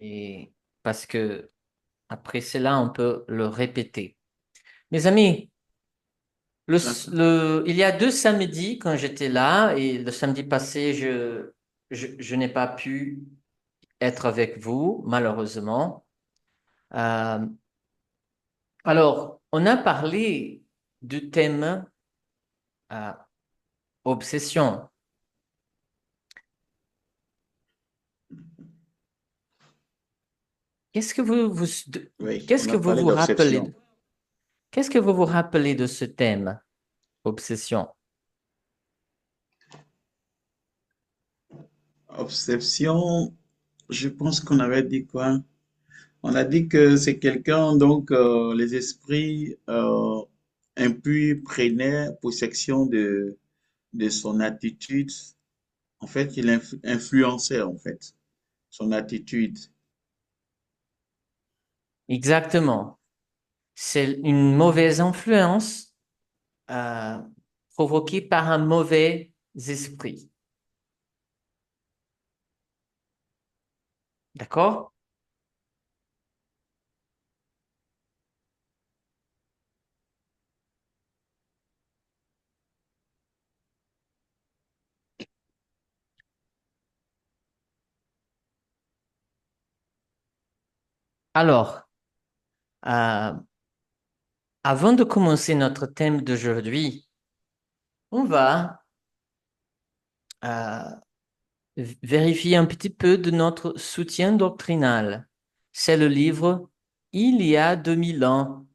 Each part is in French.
et parce que après cela, on peut le répéter. Mes amis, D'accord. il y a 2 samedis quand j'étais là et le samedi passé, je n'ai pas pu être avec vous, malheureusement. Euh, alors, on a parlé du thème euh, obsession. Qu'est-ce que Oui, qu'est-ce on que a vous parlé vous rappelez? d'obsession. Qu'est-ce que vous vous rappelez de ce thème, obsession? Obsession, je pense qu'on avait dit quoi? On a dit que c'est quelqu'un, donc les esprits impurs prenaient possession de son attitude. En fait, il influençait en fait son attitude. Exactement. C'est une mauvaise influence euh, provoquée par un mauvais esprit. D'accord? Alors, euh, avant de commencer notre thème d'aujourd'hui, on va euh, vérifier un petit peu de notre soutien doctrinal. C'est le livre Il y a 2000 ans.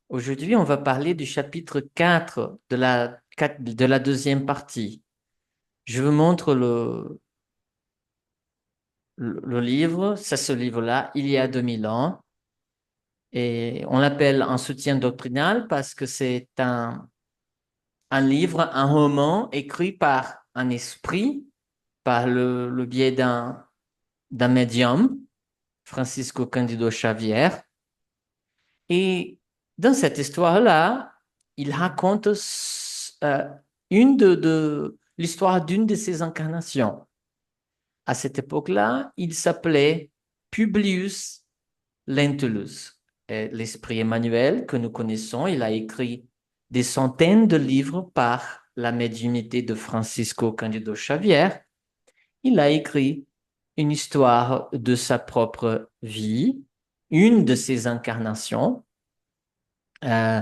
Aujourd'hui, on va parler du chapitre 4 de la deuxième partie. Je vous montre le livre, c'est ce livre-là, Il y a 2000 ans. Et on l'appelle un soutien doctrinal parce que c'est un livre, un roman écrit par un esprit, par le biais d'un médium, Francisco Cândido Xavier. Et dans cette histoire-là, il raconte l'histoire d'une de ses incarnations. À cette époque-là, il s'appelait Publius Lentulus. Et l'esprit Emmanuel que nous connaissons, il a écrit des centaines de livres par la médiumnité de Francisco Cândido Xavier. Il a écrit une histoire de sa propre vie, une de ses incarnations. Euh,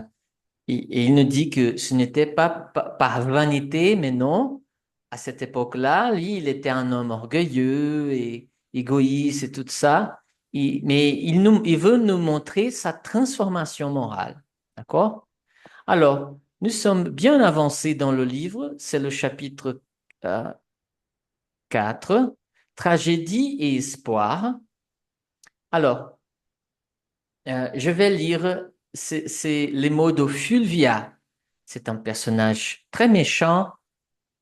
et il nous dit que ce n'était pas par vanité, mais non. À cette époque-là, lui, il était un homme orgueilleux et égoïste et tout ça. Mais il veut nous montrer sa transformation morale. D'accord? Alors, nous sommes bien avancés dans le livre. C'est le chapitre euh, 4, Tragédie et espoir. Alors, je vais lire c'est les mots de Fulvia. C'est un personnage très méchant,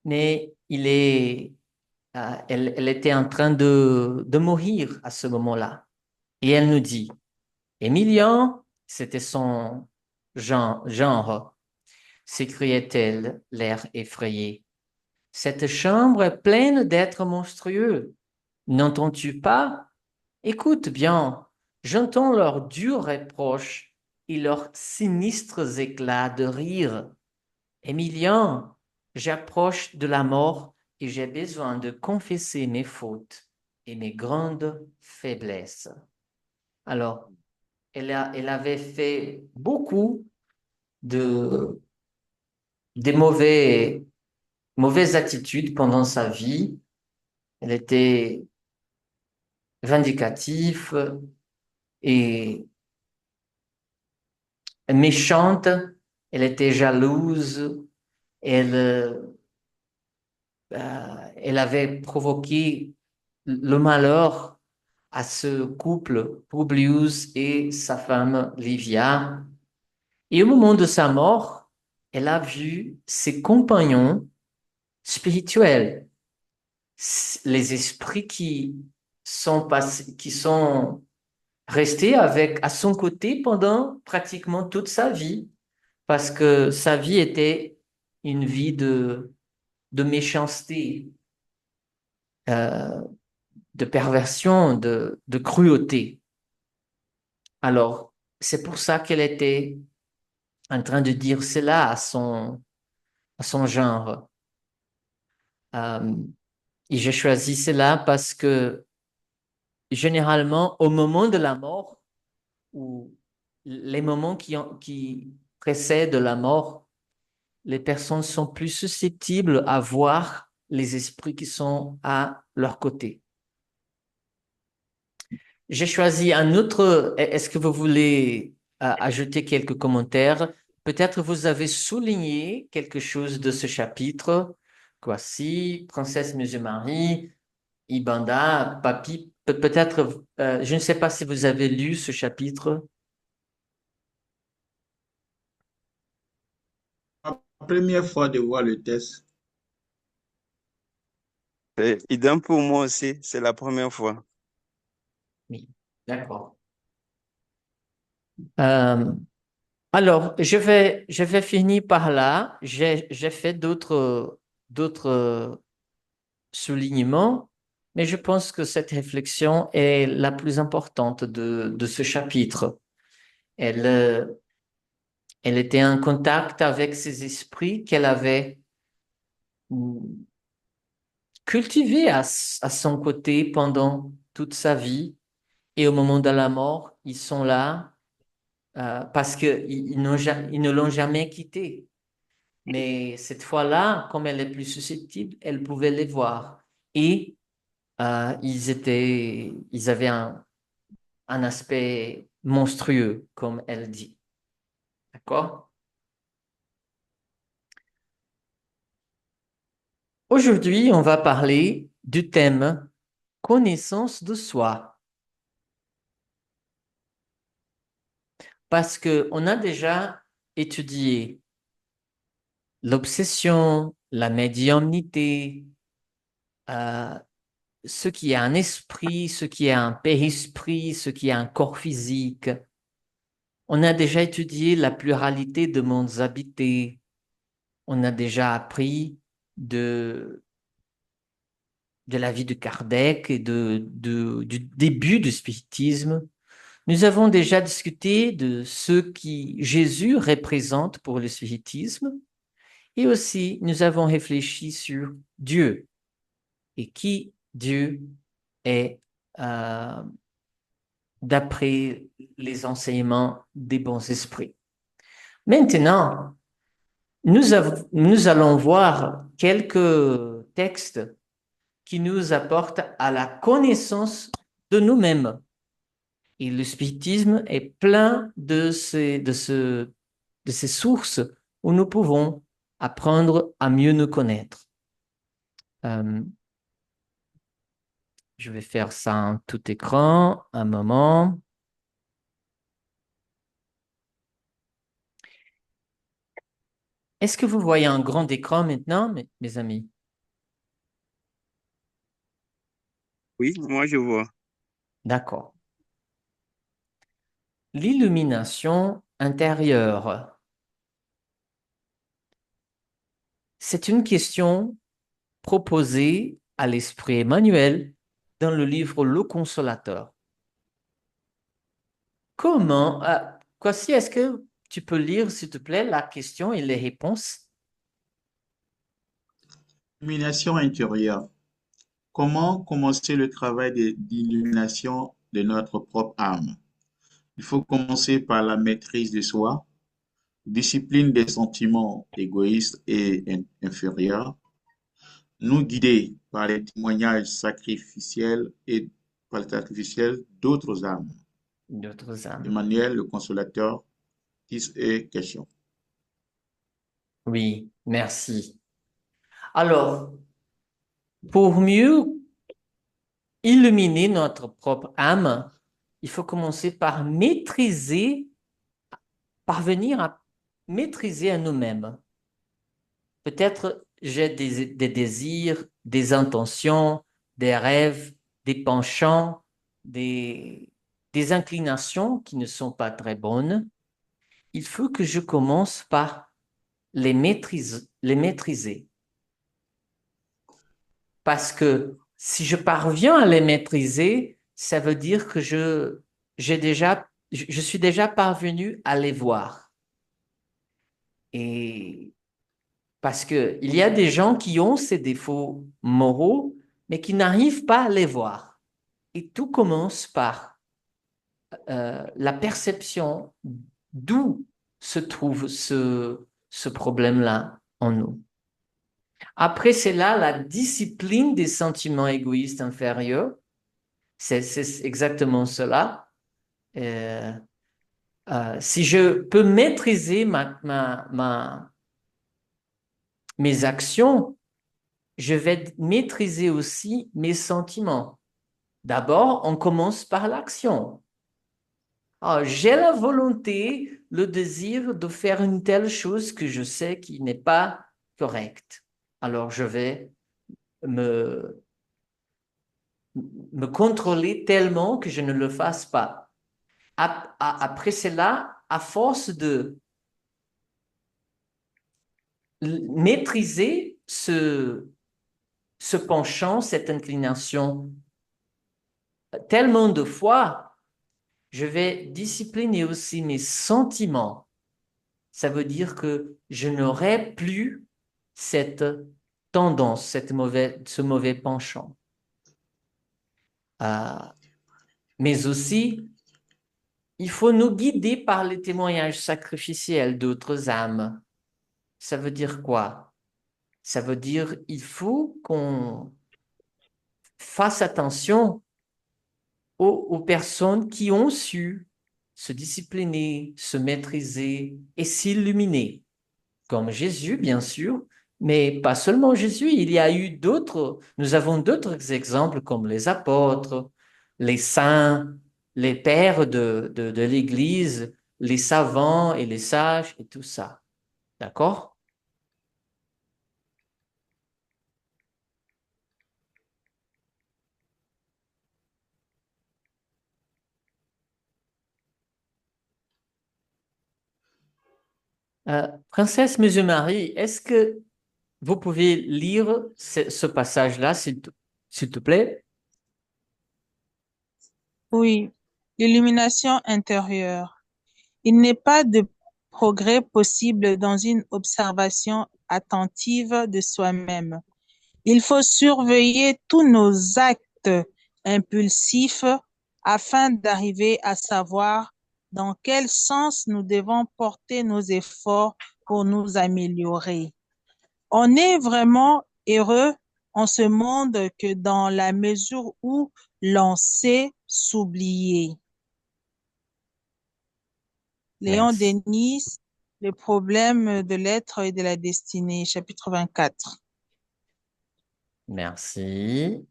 mais elle était en train de mourir à ce moment-là. Et elle nous dit, Émilion, c'était son genre, s'écriait-elle, l'air effrayé. Cette chambre est pleine d'êtres monstrueux. N'entends-tu pas? Écoute bien, j'entends leurs durs reproches et leurs sinistres éclats de rire. Émilien, j'approche de la mort et j'ai besoin de confesser mes fautes et mes grandes faiblesses. Alors, elle avait fait beaucoup de, de mauvaises attitudes pendant sa vie. Elle était vindicative et méchante. Elle était jalouse. Elle avait provoqué le malheur à ce couple, Publius et sa femme Livia. Et au moment de sa mort, elle a vu ses compagnons spirituels, les esprits qui sont restés à son côté pendant pratiquement toute sa vie, parce que sa vie était une vie de méchanceté, euh, de perversion, de cruauté. Alors, c'est pour ça qu'elle était en train de dire cela à son genre. Euh, et j'ai choisi cela parce que généralement, au moment de la mort, ou les moments qui précèdent la mort, les personnes sont plus susceptibles à voir les esprits qui sont à leur côté. J'ai choisi un autre. Est-ce que vous voulez ajouter quelques commentaires? Peut-être vous avez souligné quelque chose de ce chapitre. Voici, Princesse Marie, Ibanda, Papi. Peut-être, je ne sais pas si vous avez lu ce chapitre. La première fois de voir le test, Idem pour moi aussi, c'est la première fois. Oui, d'accord. Euh, alors, je vais finir par là. J'ai fait d'autres soulignements, mais je pense que cette réflexion est la plus importante de ce chapitre. Elle, euh, Elle était en contact avec ces esprits qu'elle avait cultivés à son côté pendant toute sa vie. Et au moment de la mort, ils sont là parce ils ne l'ont jamais quitté. Mais cette fois-là, comme elle est plus susceptible, elle pouvait les voir. Et ils avaient un aspect monstrueux, comme elle dit. D'accord? Aujourd'hui, on va parler du thème connaissance de soi. Parce que on a déjà étudié l'obsession, la médiumnité, euh, ce qui est un esprit, ce qui est un périsprit, ce qui est un corps physique. On a déjà étudié la pluralité de mondes habités. On a déjà appris de, de la vie de Kardec et du début du spiritisme. Nous avons déjà discuté de ce qui Jésus représente pour le spiritisme et aussi nous avons réfléchi sur Dieu et qui Dieu est euh, d'après les enseignements des bons esprits. Maintenant, nous allons voir quelques textes qui nous apportent à la connaissance de nous-mêmes. Et le spiritisme est plein de ces sources où nous pouvons apprendre à mieux nous connaître. Euh, je vais faire ça en tout écran, un moment. Est-ce que vous voyez un grand écran maintenant, mes amis? Oui, moi je vois. D'accord. L'illumination intérieure. C'est une question proposée à l'esprit Emmanuel dans le livre Le Consolateur. Comment, Kwasi, est-ce que tu peux lire, s'il te plaît, la question et les réponses? illumination intérieure. Comment commencer le travail d'illumination de notre propre âme? Il faut commencer par la maîtrise de soi, discipline des sentiments égoïstes et inférieurs, nous guider par les témoignages sacrificiels et par les sacrificiels d'autres âmes. D'autres âmes. Emmanuel, le consolateur, qui est question. Oui, merci. Alors, pour mieux illuminer notre propre âme, il faut commencer par parvenir à maîtriser à nous-mêmes. Peut-être j'ai des désirs, des intentions, des rêves, des penchants, des, des inclinations qui ne sont pas très bonnes. Il faut que je commence par les maîtriser. Parce que si je parviens à les maîtriser, ça veut dire que je suis déjà parvenu à les voir. Et parce que il y a des gens qui ont ces défauts moraux, mais qui n'arrivent pas à les voir. Et tout commence par la perception d'où se trouve ce problème-là en nous. Après, c'est là la discipline des sentiments égoïstes inférieurs. C'est exactement cela. Euh, si je peux maîtriser mes actions, je vais maîtriser aussi mes sentiments. D'abord, on commence par l'action. J'ai la volonté, le désir de faire une telle chose que je sais qui n'est pas correcte. Alors, je vais me, me contrôler tellement que je ne le fasse pas. Après cela, à force de maîtriser ce penchant, cette inclination, tellement de fois, je vais discipliner aussi mes sentiments. Ça veut dire que je n'aurai plus cette tendance, ce mauvais penchant. Euh, mais aussi, il faut nous guider par les témoignages sacrificiels d'autres âmes. Ça veut dire quoi? Ça veut dire il faut qu'on fasse attention aux personnes qui ont su se discipliner, se maîtriser et s'illuminer, comme Jésus, bien sûr, mais pas seulement Jésus. Il y a eu nous avons d'autres exemples comme les apôtres, les saints, les pères de l'Église, les savants et les sages et tout ça. D'accord? Princesse Monsieur Marie, est-ce que vous pouvez lire ce passage-là, s'il te plaît? Oui, l'illumination intérieure. Il n'est pas de progrès possible dans une observation attentive de soi-même. Il faut surveiller tous nos actes impulsifs afin d'arriver à savoir dans quel sens nous devons porter nos efforts pour nous améliorer. On est vraiment heureux en ce monde que dans la mesure où l'on sait s'oublier. Léon Merci. Denis, Le problème de l'être et de la destinée, chapitre 24. Merci.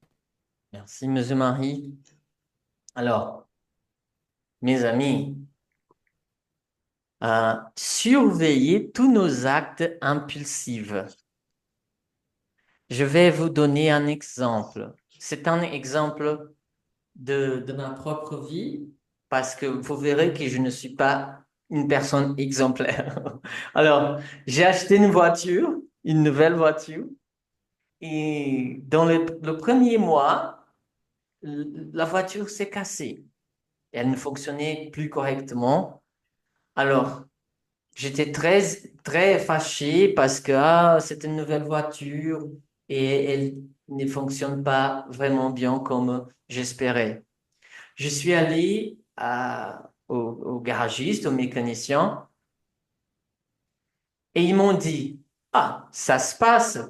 Merci, Monsieur Marie. Alors, mes amis, surveillez tous nos actes impulsifs. Je vais vous donner un exemple. C'est un exemple de ma propre vie parce que vous verrez que je ne suis pas une personne exemplaire. Alors, j'ai acheté une voiture, une nouvelle voiture, et dans le premier mois, la voiture s'est cassée. Elle ne fonctionnait plus correctement. Alors, j'étais très fâché parce que c'est une nouvelle voiture et elle ne fonctionne pas vraiment bien comme j'espérais. Je suis allé au garagiste, au mécanicien, et ils m'ont dit, ça se passe,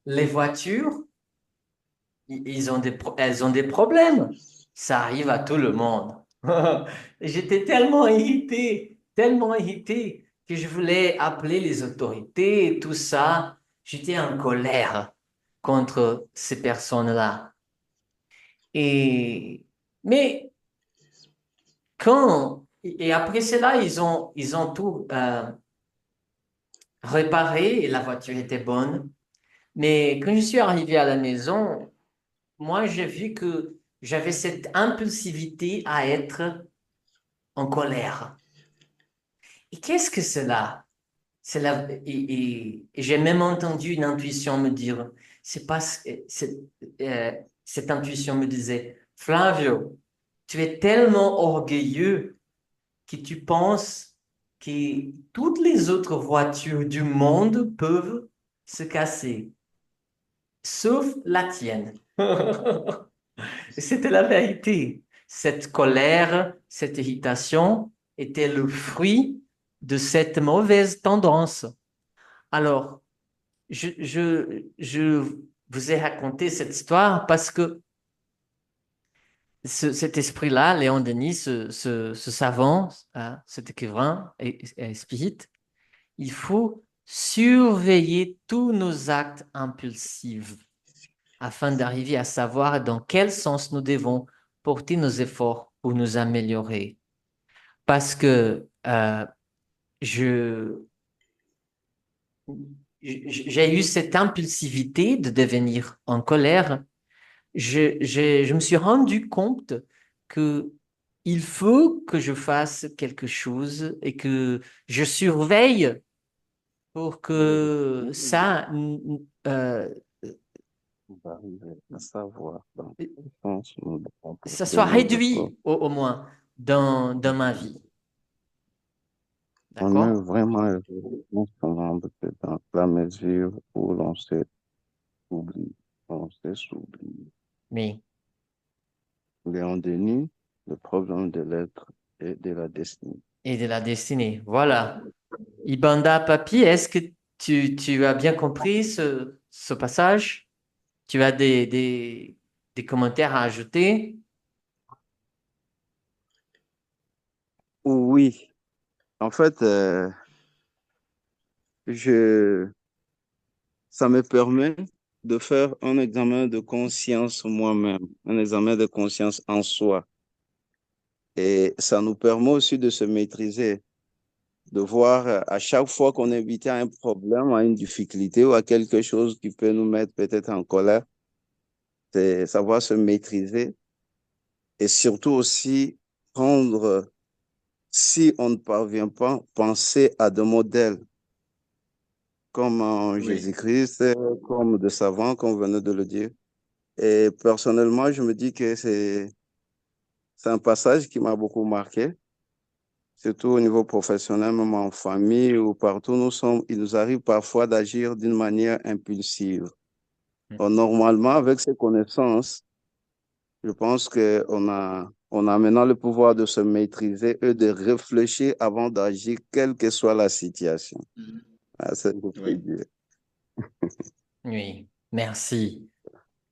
les voitures, elles ont des problèmes. Ça arrive à tout le monde. J'étais tellement irrité que je voulais appeler les autorités et tout ça. J'étais en colère contre ces personnes-là. Et, mais et après cela, ils ont tout réparé et la voiture était bonne. Mais quand je suis arrivé à la maison, moi, j'ai vu que j'avais cette impulsivité à être en colère. Et qu'est-ce que c'est là? Et j'ai même entendu une intuition me dire, c'est pas, c'est, cette intuition me disait, Flavio, tu es tellement orgueilleux que tu penses que toutes les autres voitures du monde peuvent se casser, sauf la tienne. Et c'était la vérité. Cette colère, cette irritation était le fruit de cette mauvaise tendance. Alors, je vous ai raconté cette histoire parce que cet esprit-là, Léon Denis, ce savant, hein, cet écrivain et spirit, il faut surveiller tous nos actes impulsifs afin d'arriver à savoir dans quel sens nous devons porter nos efforts pour nous améliorer. Parce que je, j'ai eu cette impulsivité de devenir en colère. Je me suis rendu compte que il faut que je fasse quelque chose et que je surveille pour que ça, On va arriver à savoir dans quel sens nous devons ça porter soit nos efforts. réduit au moins dans ma vie. On est D'accord? vraiment heureux ensemble que dans la mesure où l'on s'oublie, on s'oublie. Oui. Léon Denis, le problème de l'être et de la destinée. Et de la destinée. Voilà. Ibanda Papi, est-ce que tu as bien compris ce passage? Tu as des commentaires à ajouter? Oui, en fait, je, ça me permet de faire un examen de conscience moi-même, un examen de conscience en soi. Et ça nous permet aussi de se maîtriser, de voir à chaque fois qu'on est invité à un problème, à une difficulté ou à quelque chose qui peut nous mettre peut-être en colère, c'est savoir se maîtriser et surtout aussi prendre, si on ne parvient pas, penser à des modèles comme Oui. Jésus-Christ, comme de savants, comme on venait de le dire. Et personnellement, je me dis que c'est un passage qui m'a beaucoup marqué, surtout au niveau professionnel, même en famille ou partout. Il nous arrive parfois d'agir d'une manière impulsive. Or, normalement, avec ces connaissances, je pense on a maintenant le pouvoir de se maîtriser et de réfléchir avant d'agir, quelle que soit la situation. Mhm. Ah, c'est ce que je peux Oui. dire. Oui. Merci.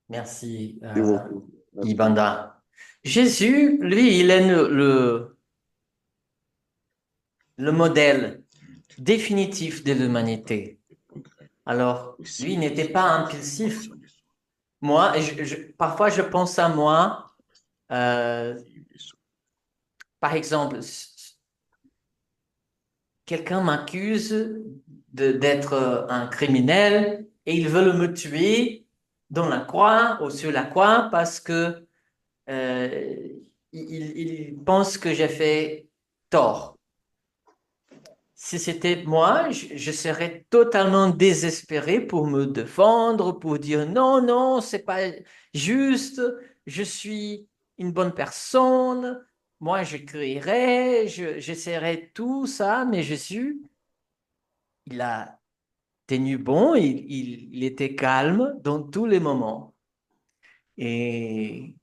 Merci, Merci beaucoup. Merci. Ibanda. Jésus, lui, il est le modèle définitif de l'humanité. Alors, lui, il Aussi, n'était c'est pas une impulsif. formation de soi. Moi, parfois, je pense à moi, par exemple, quelqu'un m'accuse d'être un criminel et ils veulent me tuer dans la croix ou sur la croix parce que ils pensent que j'ai fait tort. Si c'était moi, je serais totalement désespéré pour me défendre, pour dire non, non, c'est pas juste, je suis une bonne personne, moi je crierais, j'essaierais tout ça, mais Jésus, il a tenu bon, il était calme dans tous les moments. Et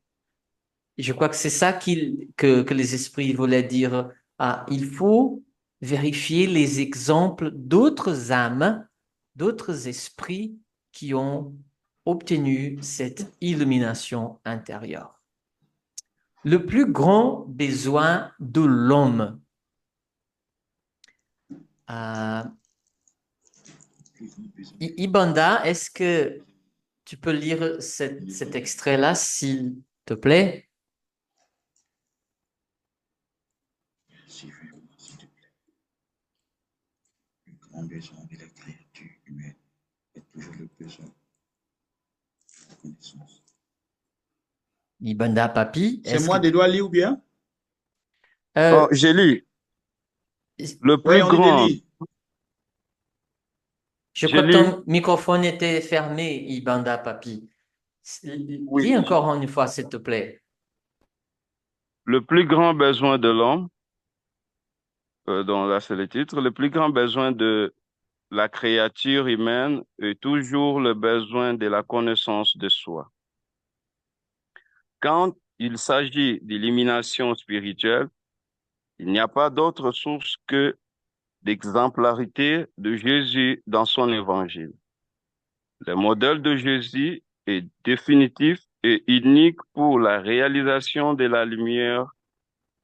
je crois que c'est ça que les esprits voulaient dire. Ah, il faut vérifier les exemples d'autres âmes, d'autres esprits qui ont obtenu cette illumination intérieure. Le plus grand besoin de l'homme. Euh, Ibanda, est-ce que tu peux lire cet extrait-là, s'il te plaît? Si vraiment, s'il te plaît, le grand besoin de la créature humaine est toujours le besoin de la connaissance. Ibanda Papi, C'est est-ce que... moi de doigt lire ou bien? Oh, Euh, j'ai lu le Oui, plus on dit de grand. lire. je J'ai crois que lu. ton microphone était fermé, Ibanda Papi. Oui, Dis encore une fois, s'il te plaît. le plus grand besoin de l'homme, donc là c'est le titre, le plus grand besoin de la créature humaine est toujours le besoin de la connaissance de soi. Quand il s'agit d'élimination spirituelle, il n'y a pas d'autre source que d'exemplarité de Jésus dans son évangile. Le modèle de Jésus est définitif et unique pour la réalisation de la lumière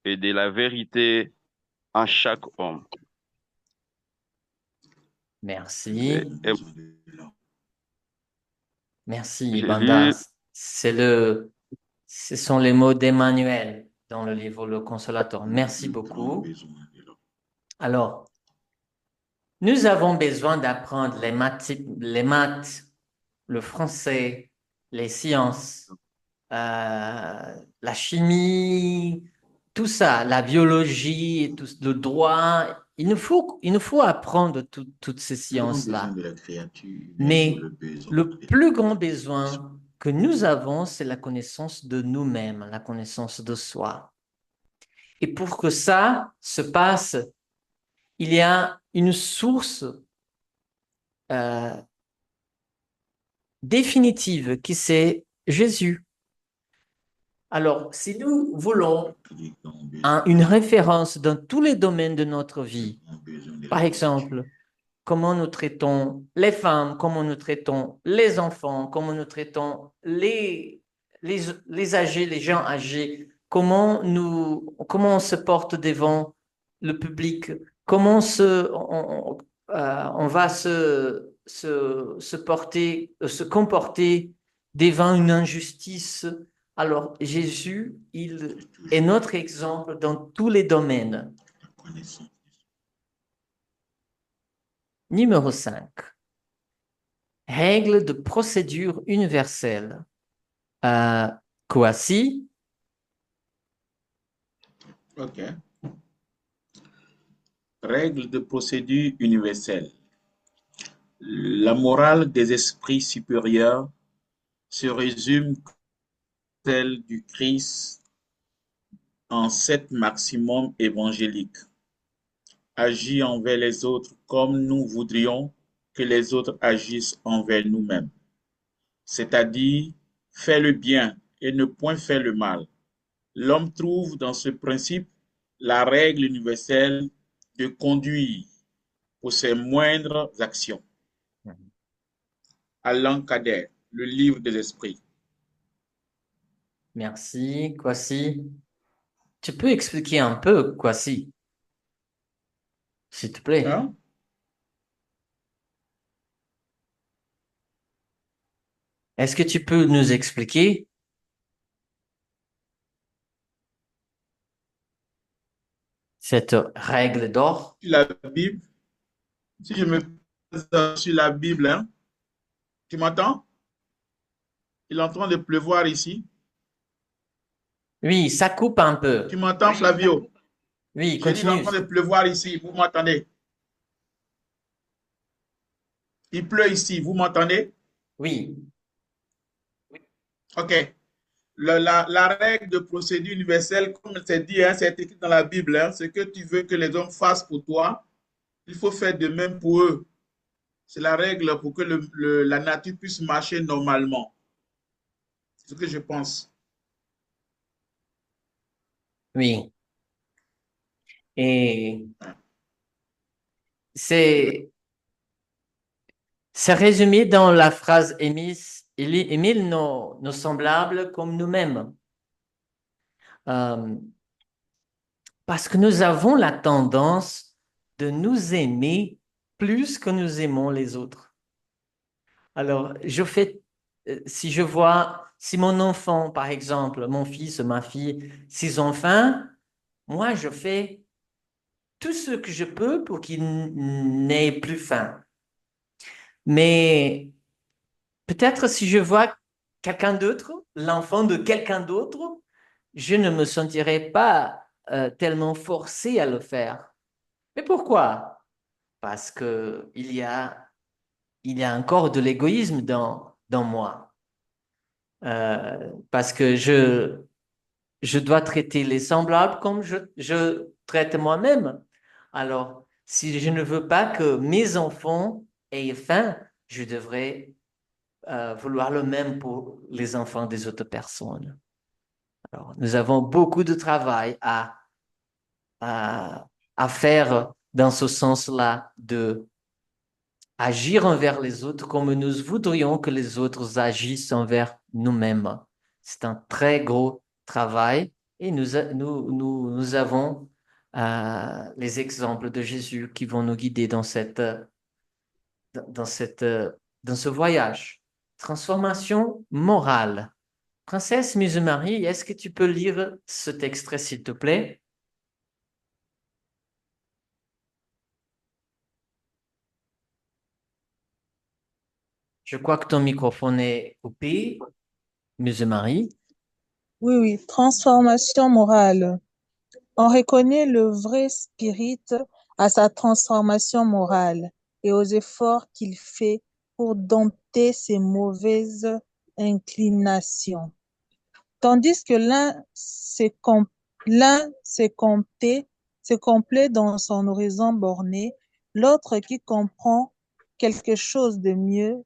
et de la vérité en chaque homme. Merci. Et Merci, Banda. Jésus, Ce sont les mots d'Emmanuel dans le livre Le Consolateur. Merci beaucoup. Alors, nous avons besoin d'apprendre les maths, le français, les sciences, la chimie, tout ça, la biologie, le droit. Il nous faut apprendre toutes ces Le grand besoin sciences-là. de la créature humaine est Mais le besoin le de plus grand la connaissance. besoin que nous avons, c'est la connaissance de nous-mêmes, la connaissance de soi. Et pour que ça se passe, il y a une source euh, définitive qui c'est Jésus. Alors, si nous voulons Les grands besoins une de l'homme, référence dans tous les domaines de notre le vie, grand besoin de la par créature. exemple, comment nous traitons les femmes, comment nous traitons les enfants, comment nous traitons les âgés, les gens âgés, comment on se porte devant le public, on va se porter, se comporter devant une injustice. Alors, Jésus, il C'est est toujours notre exemple dans tous les domaines. la connaissance. Numéro 5. Règle de procédure universelle. Kwasi, OK. Règle de procédure universelle. La morale des esprits supérieurs se résume celle du Christ en 7 maximums évangéliques. Agir envers les autres comme nous voudrions que les autres agissent envers nous-mêmes. C'est-à-dire, fais le bien et ne point faire le mal. L'homme trouve dans ce principe la règle universelle de conduire pour ses moindres actions. Alain Kader, le livre des esprits. merci. Kwasi, tu peux expliquer un peu, Kwasi, s'il te plaît? Hein? Est-ce que tu peux nous expliquer cette règle d'or? Sur la Bible, si je me pose sur la Bible, hein, tu m'entends? Il est en train de pleuvoir ici. Oui, ça coupe un peu. Tu m'entends, Flavio? Oui, J'ai dit, il est en continue. train de pleuvoir ici. Vous m'entendez? Il pleut ici. Vous m'entendez? Oui, OK. La règle de procédure universelle, comme c'est dit, hein, c'est écrit dans la Bible, hein, ce que tu veux que les hommes fassent pour toi, il faut faire de même pour eux. C'est la règle pour que la nature puisse marcher normalement. C'est ce que je pense. oui. Et c'est résumé dans la phrase Émile nos semblables comme nous-mêmes. Euh, Parce que nous avons la tendance de nous aimer plus que nous aimons les autres. Alors, si mon enfant, par exemple, mon fils, ma fille, s'ils ont faim, moi, je fais tout ce que je peux pour qu'ils n'aient plus faim. Mais peut-être si je vois quelqu'un d'autre, l'enfant de quelqu'un d'autre, je ne me sentirai pas tellement forcé à le faire. Mais pourquoi? Parce que il y a encore de l'égoïsme dans moi. parce que je dois traiter les semblables comme je traite moi-même. Alors, si je ne veux pas que mes enfants aient faim, je devrais vouloir le même pour les enfants des autres personnes. Alors, nous avons beaucoup de travail à, à faire dans ce sens-là de agir envers les autres comme nous voudrions que les autres agissent envers nous-mêmes. C'est un très gros travail et nous avons les exemples de Jésus qui vont nous guider dans dans cette, dans ce voyage. Transformation morale. Princesse Muse-Marie, est-ce que tu peux lire cet extrait, s'il te plaît? Je crois que ton microphone est coupé, Muse-Marie. Oui, oui, transformation morale. On reconnaît le vrai spirit à sa transformation morale et aux efforts qu'il fait pour dompter ses mauvaises inclinations. Tandis que l'un s'est complet dans son horizon borné, l'autre qui comprend quelque chose de mieux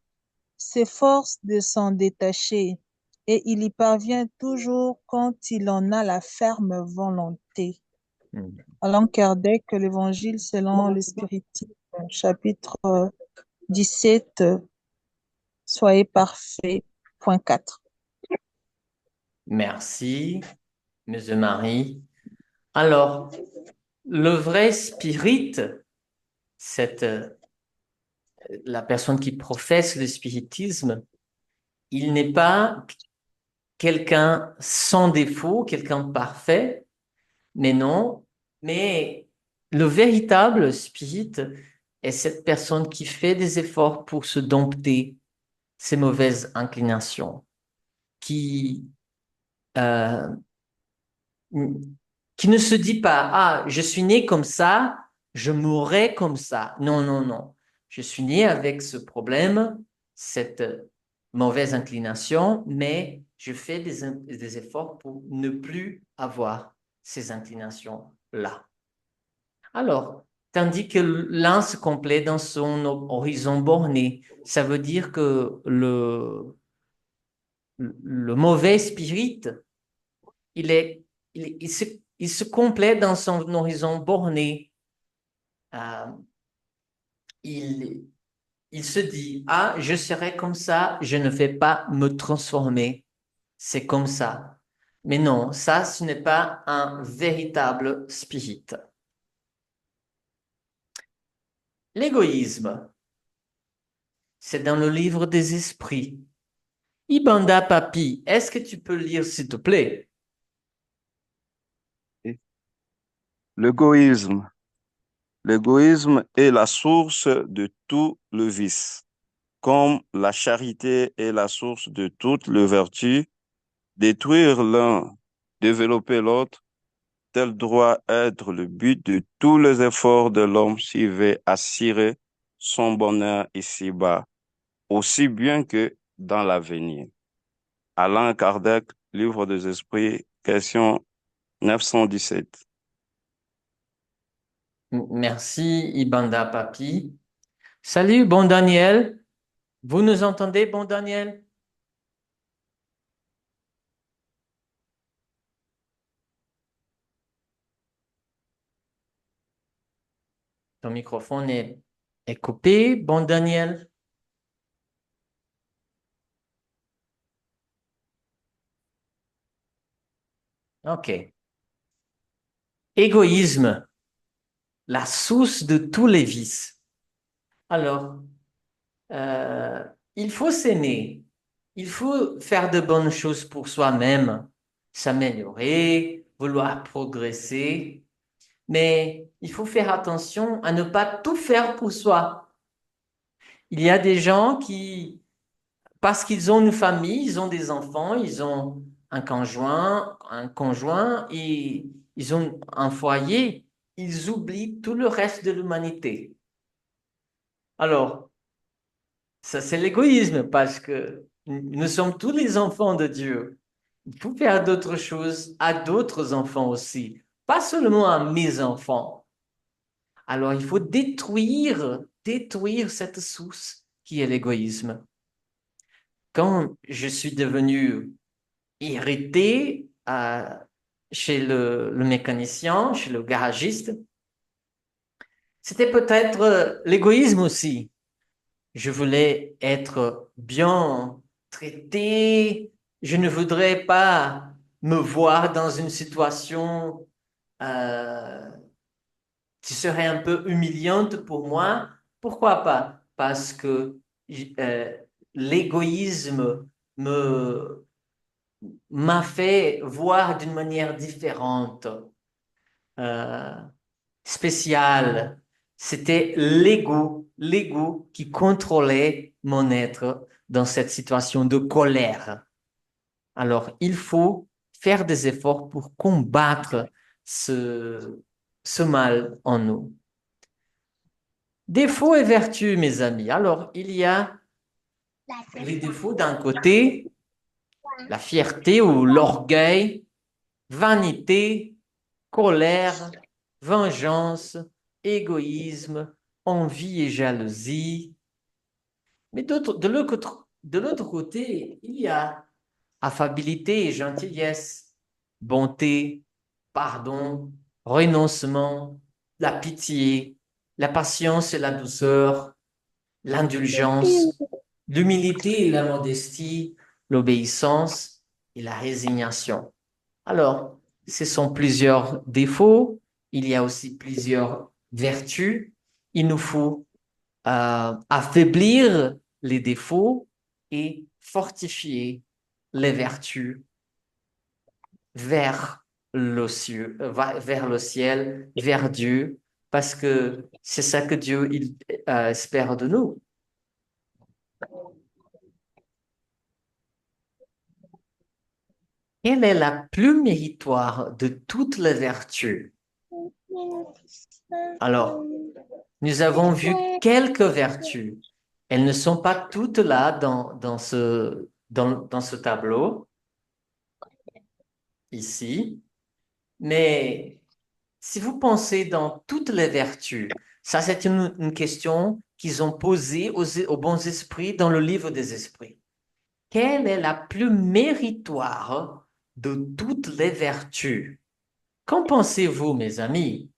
s'efforce de s'en détacher et il y parvient toujours quand il en a la ferme volonté. Alain Kardec, l'Évangile selon le spiritisme, chapitre 17, Soyez parfaits, point 4. Merci, Monsieur Marie. Alors, le vrai spirit, la personne qui professe le spiritisme, il n'est pas quelqu'un sans défaut, quelqu'un parfait, mais non, mais le véritable spirit est cette personne qui fait des efforts pour se dompter ses mauvaises inclinations, qui euh, qui ne se dit pas, ah, je suis né comme ça, je mourrai comme ça. Non, non, non. Je suis né avec ce problème, cette mauvaise inclination, mais je fais des efforts pour ne plus avoir ces inclinations-là. Alors, tandis que l'un se complète dans son horizon borné, ça veut dire que le mauvais spirit, il est, il se complète dans son horizon borné. Euh, il, il se dit, ah, je serai comme ça, je ne vais pas me transformer. C'est comme ça. Mais non, ça, ce n'est pas un véritable spirit. L'égoïsme, c'est dans le livre des esprits. Ibanda Papi, est-ce que tu peux lire, s'il te plaît? L'égoïsme. L'égoïsme est la source de tout le vice. Comme la charité est la source de toute le vertu, détruire l'un, développer l'autre, tel doit être le but de tous les efforts de l'homme s'il veut assurer son bonheur ici-bas, aussi bien que dans l'avenir. Alain Kardec, Livre des Esprits, question 917. Merci, Ibanda Papi. Salut, bon Daniel. Vous nous entendez, bon Daniel? Ton microphone est coupé, bon Daniel. OK. Égoïsme, la source de tous les vices. Alors, euh, il faut s'aimer. Il faut faire de bonnes choses pour soi-même, s'améliorer, vouloir progresser. Mais il faut faire attention à ne pas tout faire pour soi. Il y a des gens qui, parce qu'ils ont une famille, ils ont des enfants, ils ont un conjoint et ils ont un foyer, ils oublient tout le reste de l'humanité. Alors, ça c'est l'égoïsme parce que Nous sommes tous les enfants de Dieu. Il faut faire d'autres choses à d'autres enfants aussi, pas seulement à mes enfants. Alors, il faut détruire cette source qui est l'égoïsme. Quand je suis devenu irrité chez le mécanicien, chez le garagiste, c'était peut-être l'égoïsme aussi. Je voulais être bien traité. Je ne voudrais pas me voir dans une situation qui serait un peu humiliante pour moi. Pourquoi pas? Parce que euh, l'égoïsme me m'a fait voir d'une manière différente, euh, spéciale. C'était l'ego qui contrôlait mon être dans cette situation de colère. Alors, il faut faire des efforts pour combattre ce mal en nous. Défauts et vertus, mes amis. Alors, il y a les défauts d'un côté, la fierté ou l'orgueil, vanité, colère, vengeance, égoïsme, envie et jalousie. Mais de l'autre côté, il y a affabilité et gentillesse, bonté, pardon, renoncement, la pitié, la patience et la douceur, l'indulgence, l'humilité et la modestie, l'obéissance et la résignation. Alors, ce sont plusieurs défauts, il y a aussi plusieurs vertus. Il nous faut affaiblir les défauts et fortifier les vertus vers vers le ciel, vers Dieu, parce que c'est ça que Dieu espère de nous. Quelle est la plus méritoire de toutes les vertus? Alors, nous avons vu quelques vertus. Elles ne sont pas toutes là dans ce tableau, ici, mais si vous pensez dans toutes les vertus, ça c'est une question qu'ils ont posée aux bons esprits dans le livre des esprits. Quelle est la plus méritoire de toutes les vertus? Qu'en pensez-vous, mes amis?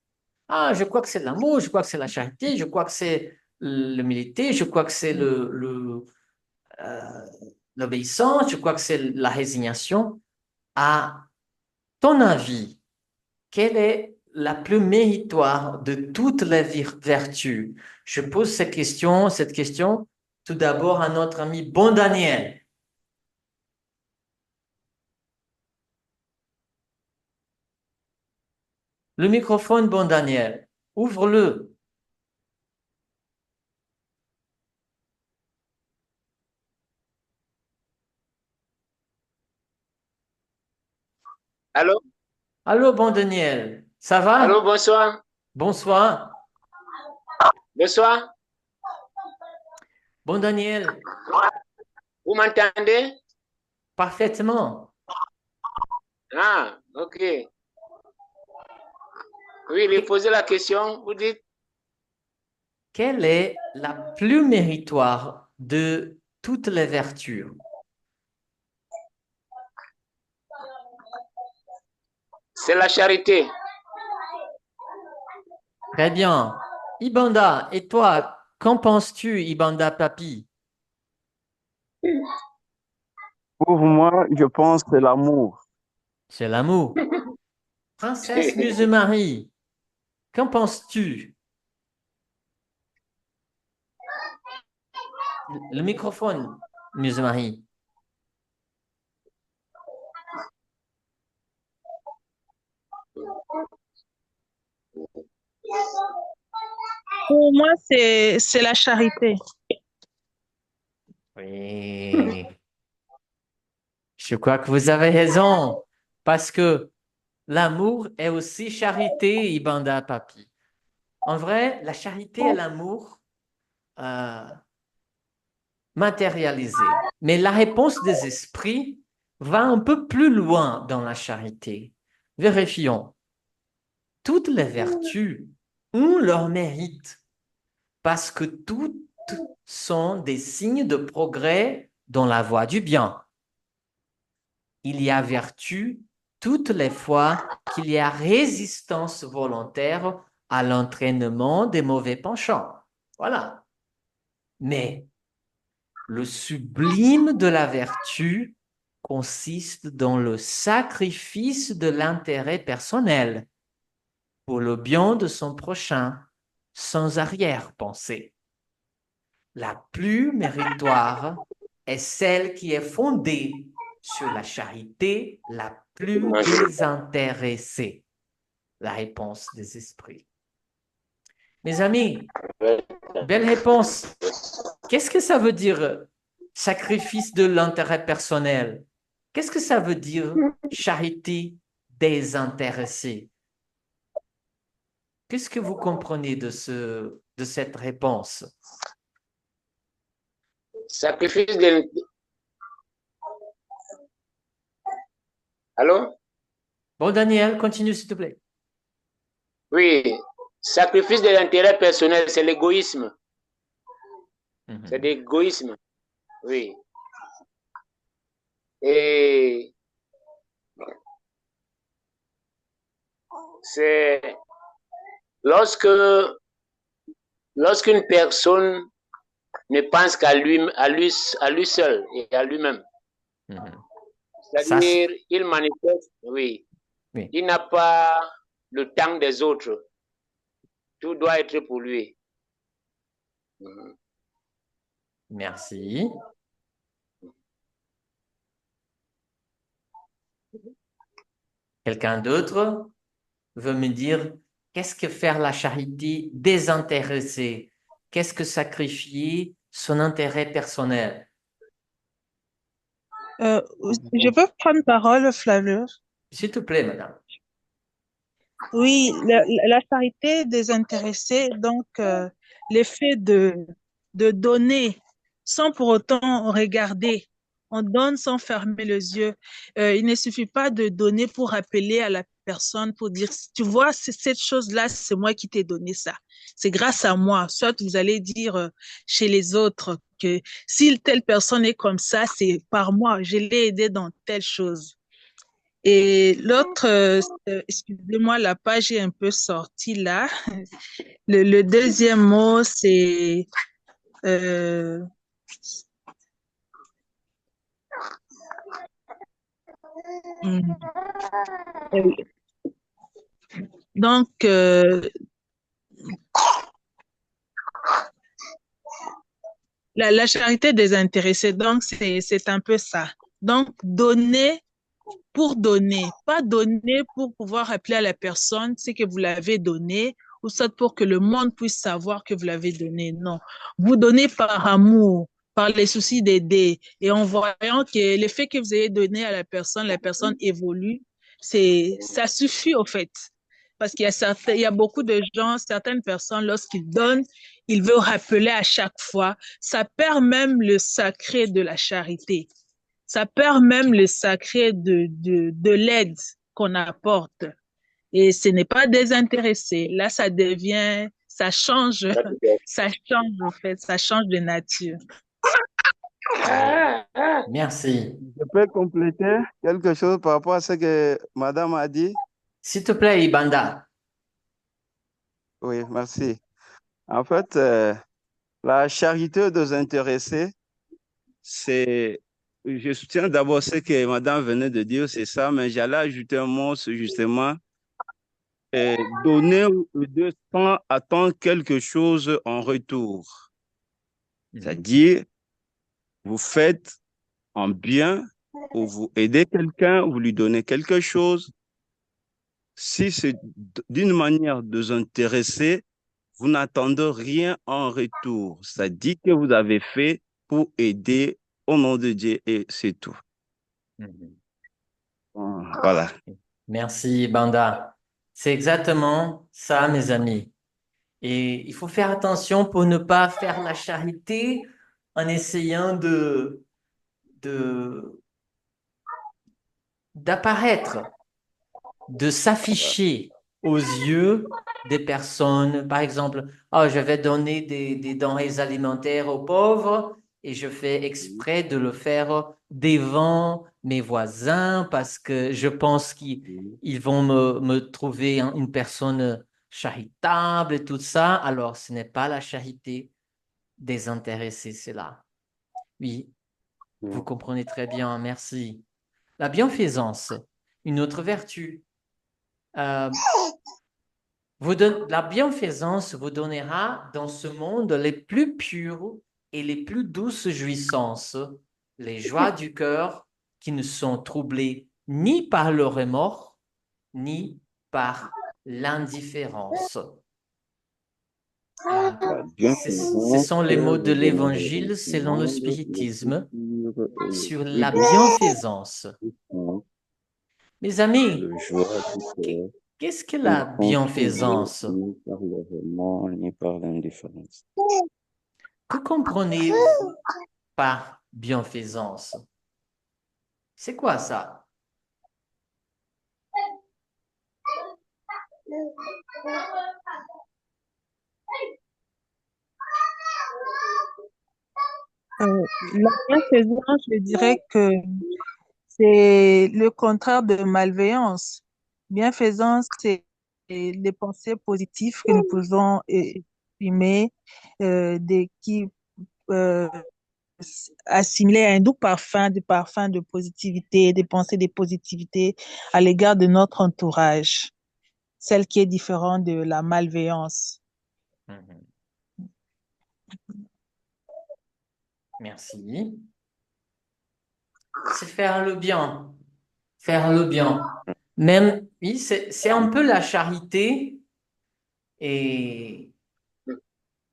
Ah, je crois que c'est l'amour, je crois que c'est la charité, je crois que c'est l'humilité, je crois que c'est euh, l'obéissance, je crois que c'est la résignation. À ton avis, quelle est la plus méritoire de toutes les vertus? Je pose cette question tout d'abord à notre ami Bon Daniel. Le microphone, Bon Daniel, ouvre-le. Allô? Allô, Bon Daniel, ça Allô, va? bonsoir. Bonsoir. Bonsoir. Bon Daniel, Vous m'entendez? parfaitement. Ah, ok. Oui, lui posez la question. Vous dites, Quelle est la plus méritoire de toutes les vertus? c'est la charité. Très bien. Ibanda, et toi, qu'en penses-tu, Ibanda Papi? Pour moi, je pense que c'est l'amour. C'est l'amour. Princesse Musemarie, qu'en penses-tu? Le microphone, Musemarie. Pour moi, c'est la charité. Oui. Je crois que vous avez raison, parce que l'amour est aussi charité, Ibanda Papi. En vrai, la charité et l'amour, euh, matérialisé. Mais la réponse des esprits va un peu plus loin dans la charité. Vérifions. Toutes les vertus ont leur mérite parce que toutes sont des signes de progrès dans la voie du bien. Il y a vertu toutes les fois qu'il y a résistance volontaire à l'entraînement des mauvais penchants. Voilà. Mais le sublime de la vertu consiste dans le sacrifice de l'intérêt personnel pour le bien de son prochain, sans arrière-pensée. La plus méritoire est celle qui est fondée sur la charité la plus désintéressée. La réponse des esprits. Mes amis, belle réponse. Qu'est-ce que ça veut dire sacrifice de l'intérêt personnel? Qu'est-ce que ça veut dire charité désintéressée? Qu'est-ce que vous comprenez de cette réponse? Sacrifice de... Allô? Bon, Daniel, continue s'il te plaît. Oui. Sacrifice de l'intérêt personnel, c'est l'égoïsme. C'est l'égoïsme. Oui. Et c'est lorsqu'une personne ne pense qu'à lui seul et à lui-même. C'est-à-dire, il manifeste, oui. Il n'a pas le temps des autres. Tout doit être pour lui. Merci. Quelqu'un d'autre veut me dire qu'est-ce que faire la charité désintéressée? Qu'est-ce que sacrifier son intérêt personnel? Je peux prendre parole, Flavius? S'il te plaît, madame. Oui, la charité désintéressée, donc l'effet de donner sans pour autant regarder. On donne sans fermer les yeux. Il ne suffit pas de donner pour appeler à la personne, pour dire, tu vois, cette chose-là, c'est moi qui t'ai donné ça. C'est grâce à moi. Soit vous allez dire chez les autres que si telle personne est comme ça, c'est par moi. Je l'ai aidé dans telle chose. Et l'autre, excusez-moi, la page est un peu sortie là. Le deuxième mot, c'est donc la charité désintéressée, donc c'est un peu ça. Donc donner pour donner, pas donner pour pouvoir appeler à la personne ce que vous l'avez donné, ou soit pour que le monde puisse savoir que vous l'avez donné. Non, vous donnez par amour, par les soucis d'aider, et en voyant que l'effet que vous avez donné à la personne évolue, ça suffit au fait. Parce qu'il y a beaucoup de gens, certaines personnes, lorsqu'ils donnent, ils veulent rappeler à chaque fois. Ça perd même le sacré de la charité. Ça perd même le sacré de l'aide qu'on apporte. Et ce n'est pas désintéressé. Là, ça devient, ça change en fait, ça change de nature. Merci. Je peux compléter quelque chose par rapport à ce que madame a dit? S'il te plaît, Ibanda. Oui, merci. En fait, la charité désintéressée, je soutiens d'abord ce que madame venait de dire, c'est ça, mais j'allais ajouter un mot, c'est justement, donner sans attendre quelque chose en retour. C'est-à-dire, vous faites en bien ou vous aidez quelqu'un, vous lui donnez quelque chose. Si c'est d'une manière désintéressée, vous n'attendez rien en retour. Ça dit que vous avez fait pour aider au nom de Dieu et c'est tout. Voilà. Merci, Banda. C'est exactement ça, mes amis. Et il faut faire attention pour ne pas faire la charité en essayant de, d'apparaître, de s'afficher aux yeux des personnes. Par exemple, oh, je vais donner des denrées alimentaires aux pauvres et je fais exprès de le faire devant mes voisins parce que je pense qu'ils vont me trouver une personne charitable et tout ça. Alors, ce n'est pas la charité désintéressée, c'est là. Oui, vous comprenez très bien, merci. La bienfaisance, une autre vertu. Euh, la bienfaisance vous donnera dans ce monde les plus pures et les plus douces jouissances, les joies du cœur qui ne sont troublées ni par le remords, ni par l'indifférence. La Ce bienfaisance sont les mots de vous donnera l'Évangile selon le justement le plus spiritisme pur et le sur plus la doux bienfaisance. sentiment Mes amis, de joie du cœur qu'est-ce que qui ne la sont troublés bienfaisance? ni par le remords ni par l'indifférence. Que comprenez-vous par bienfaisance? C'est quoi ça? La bienfaisance, je dirais que c'est le contraire de malveillance. Bienfaisance, c'est les pensées positives que nous pouvons exprimer, qui euh, assimiler un doux parfum, des parfums de positivité, des pensées de positivité à l'égard de notre entourage, celle qui est différente de la malveillance. Mhm. Merci. C'est faire le bien. Faire le bien. Même, oui, c'est un peu la charité. Et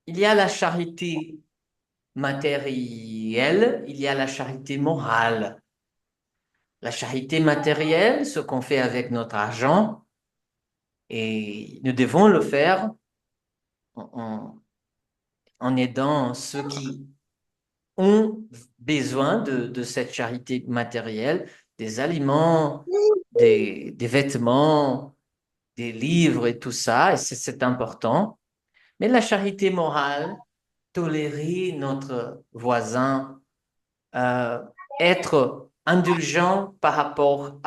il y a la charité matérielle, il y a la charité morale. La charité matérielle, ce qu'on fait avec notre argent, et nous devons le faire en, en aidant ceux qui ont besoin de cette charité matérielle, des aliments, des vêtements, des livres et tout ça, et c'est important. Mais la charité morale, tolérer notre voisin, euh, être indulgent par rapport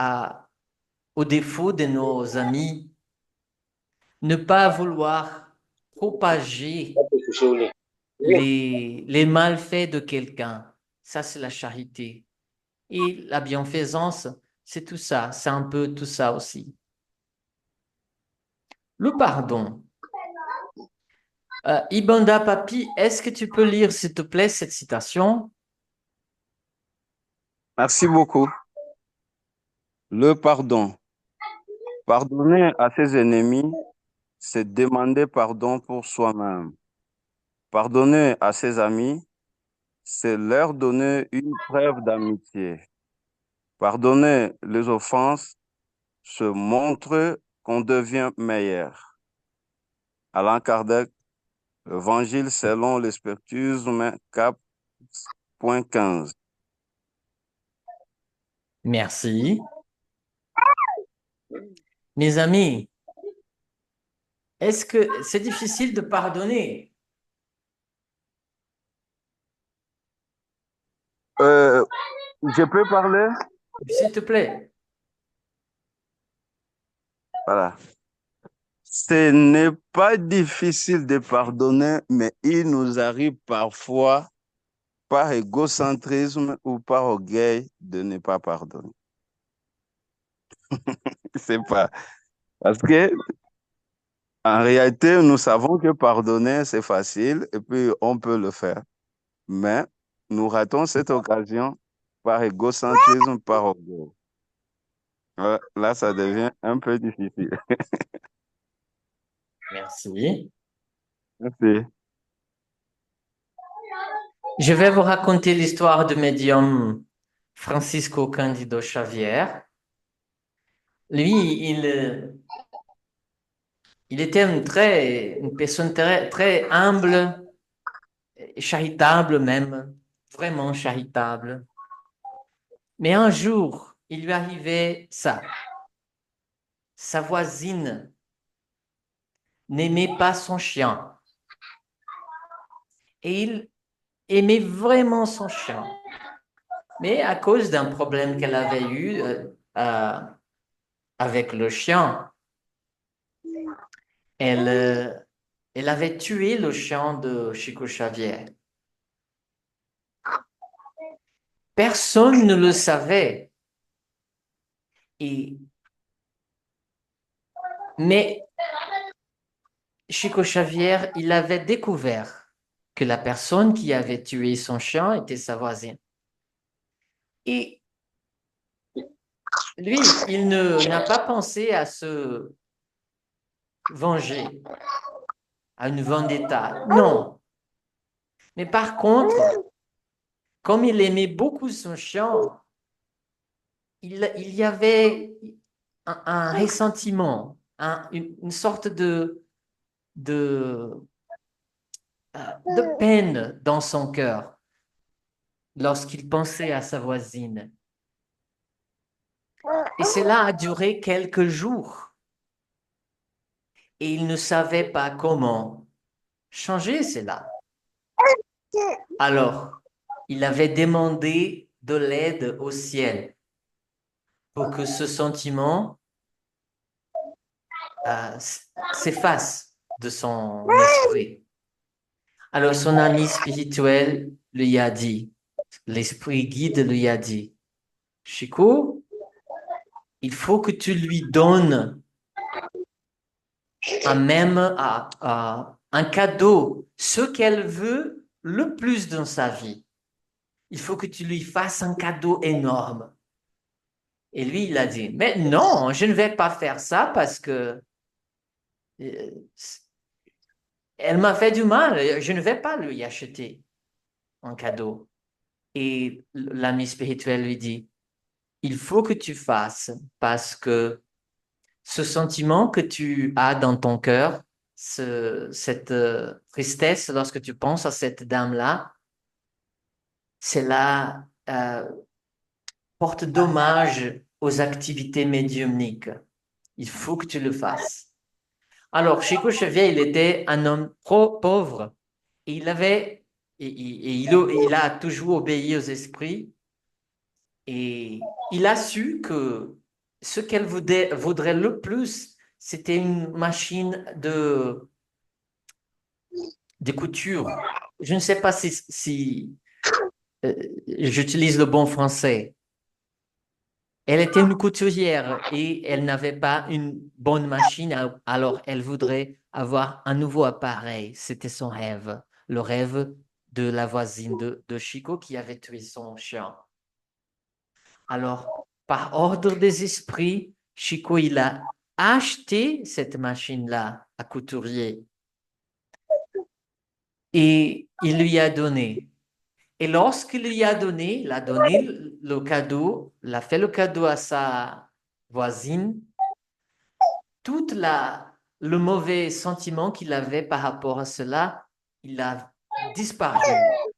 aux défauts de nos amis, ne pas vouloir propager les malfaits de quelqu'un. Ça, c'est la charité. Et la bienfaisance, c'est tout ça. C'est un peu tout ça aussi. Le pardon. Ibanda Papi, est-ce que tu peux lire, s'il te plaît, cette citation? Merci beaucoup. Le pardon. Pardonner à ses ennemis, c'est demander pardon pour soi-même. Pardonner à ses amis, c'est leur donner une preuve d'amitié. Pardonner les offenses, se montre qu'on devient meilleur. Allan Kardec, Évangile selon le spiritisme, cap.15. Merci. Mes amis, est-ce que c'est difficile de pardonner? Je peux parler? S'il te plaît. Voilà. Ce n'est pas difficile de pardonner, mais il nous arrive parfois, par égocentrisme ou par orgueil, de ne pas pardonner. C'est pas. Parce que, en réalité, nous savons que pardonner, c'est facile et puis on peut le faire. Mais nous ratons cette occasion par égocentrisme, par orgueil. Là, ça devient un peu difficile. Merci. Merci. Je vais vous raconter l'histoire du médium Francisco Cândido Xavier. Lui, il était une personne très, très humble, charitable même. vraiment charitable. Mais un jour, il lui arrivait ça. Sa voisine n'aimait pas son chien. Et il aimait vraiment son chien. Mais à cause d'un problème qu'elle avait eu avec le chien, elle avait tué le chien de Chico Xavier. Personne ne le savait. Mais Chico Xavier, il avait découvert que la personne qui avait tué son chien était sa voisine. Et lui, il n'a pas pensé à se venger, à une vendetta. Non. Mais par contre, comme il aimait beaucoup son chien, il y avait un ressentiment, une sorte de peine dans son cœur lorsqu'il pensait à sa voisine. Et cela a duré quelques jours. Et il ne savait pas comment changer cela. Alors, il avait demandé de l'aide au ciel pour que ce sentiment s'efface de son esprit. Alors, son ami spirituel lui a dit, l'esprit guide lui a dit, Chico, il faut que tu lui donnes un cadeau, ce qu'elle veut le plus dans sa vie. Il faut que tu lui fasses un cadeau énorme. Et lui, il a dit, mais non, je ne vais pas faire ça parce que euh, elle m'a fait du mal. Je ne vais pas lui acheter un cadeau. Et l'ami spirituel lui dit, il faut que tu fasses parce que ce sentiment que tu as dans ton cœur, cette tristesse lorsque tu penses à cette dame-là, cela porte dommage aux activités médiumniques. Il faut que tu le fasses. Alors, Chico Xavier, il était un homme pauvre et il a toujours obéi aux esprits et il a su que ce qu'elle voudrait le plus, c'était une machine de couture. Je ne sais pas si j'utilise le bon français. Elle était une couturière et elle n'avait pas une bonne machine, alors elle voudrait avoir un nouveau appareil. C'était son rêve, le rêve de la voisine de Chico qui avait tué son chien. Alors, par ordre des esprits, Chico, il a acheté cette machine-là à couturier et il lui a donné. Et lorsqu'il lui a donné, il a donné le cadeau, il a fait le cadeau à sa voisine, tout le mauvais sentiment qu'il avait par rapport à cela, il a disparu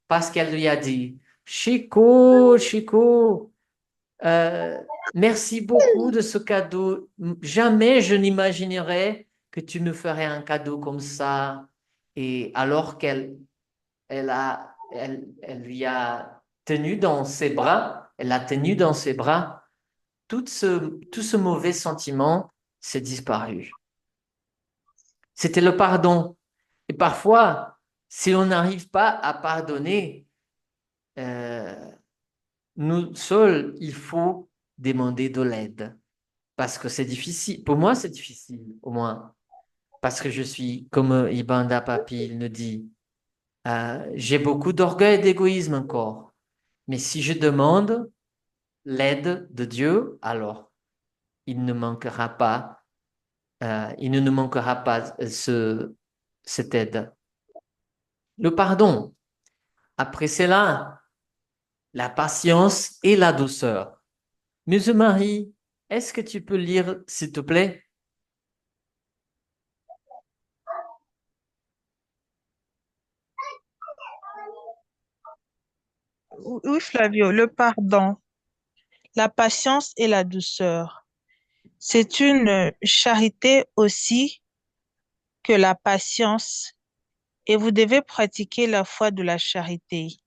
parce qu'elle lui a dit, Chico, Chico, merci beaucoup de ce cadeau. Jamais je n'imaginerais que tu me ferais un cadeau comme ça. Et alors elle lui a tenu dans ses bras, elle l'a tenu dans ses bras, tout ce mauvais sentiment s'est disparu. C'était le pardon. Et parfois, si on n'arrive pas à pardonner, euh, nous seuls, il faut demander de l'aide. Parce que c'est difficile. Pour moi, c'est difficile, au moins. Parce que je suis, comme Ibanda Papi il nous dit, j'ai beaucoup d'orgueil et d'égoïsme encore. Mais si je demande l'aide de Dieu, alors il ne manquera pas, il ne nous manquera pas cette aide. Le pardon. Après cela, la patience et la douceur. Monsieur Marie, est-ce que tu peux lire, s'il te plaît? Oui, Flavio, le pardon, la patience et la douceur. C'est une charité aussi que la patience et vous devez pratiquer la foi de la charité,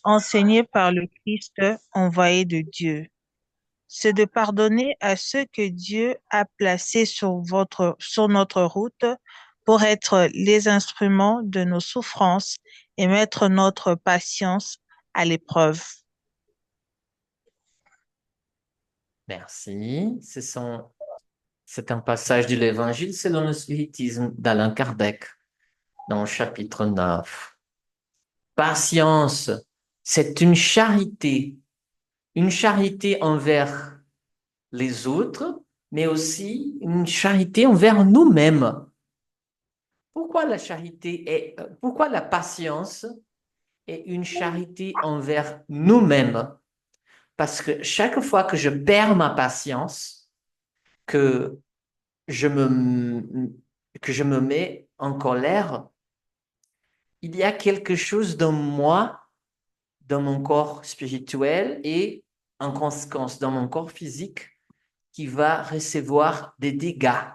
enseignée par le Christ envoyé de Dieu. C'est de pardonner à ceux que Dieu a placés sur notre route pour être les instruments de nos souffrances et mettre notre patience à l'épreuve. Merci. C'est un passage de l'Évangile selon le spiritisme d'Alain Kardec, dans le chapitre 9. Patience, c'est une charité envers les autres, mais aussi une charité envers nous-mêmes. Pourquoi la patience est une charité envers nous-mêmes? Parce que chaque fois que je perds ma patience, que je me, que je me mets en colère, il y a quelque chose dans moi, dans mon corps spirituel et en conséquence dans mon corps physique qui va recevoir des dégâts.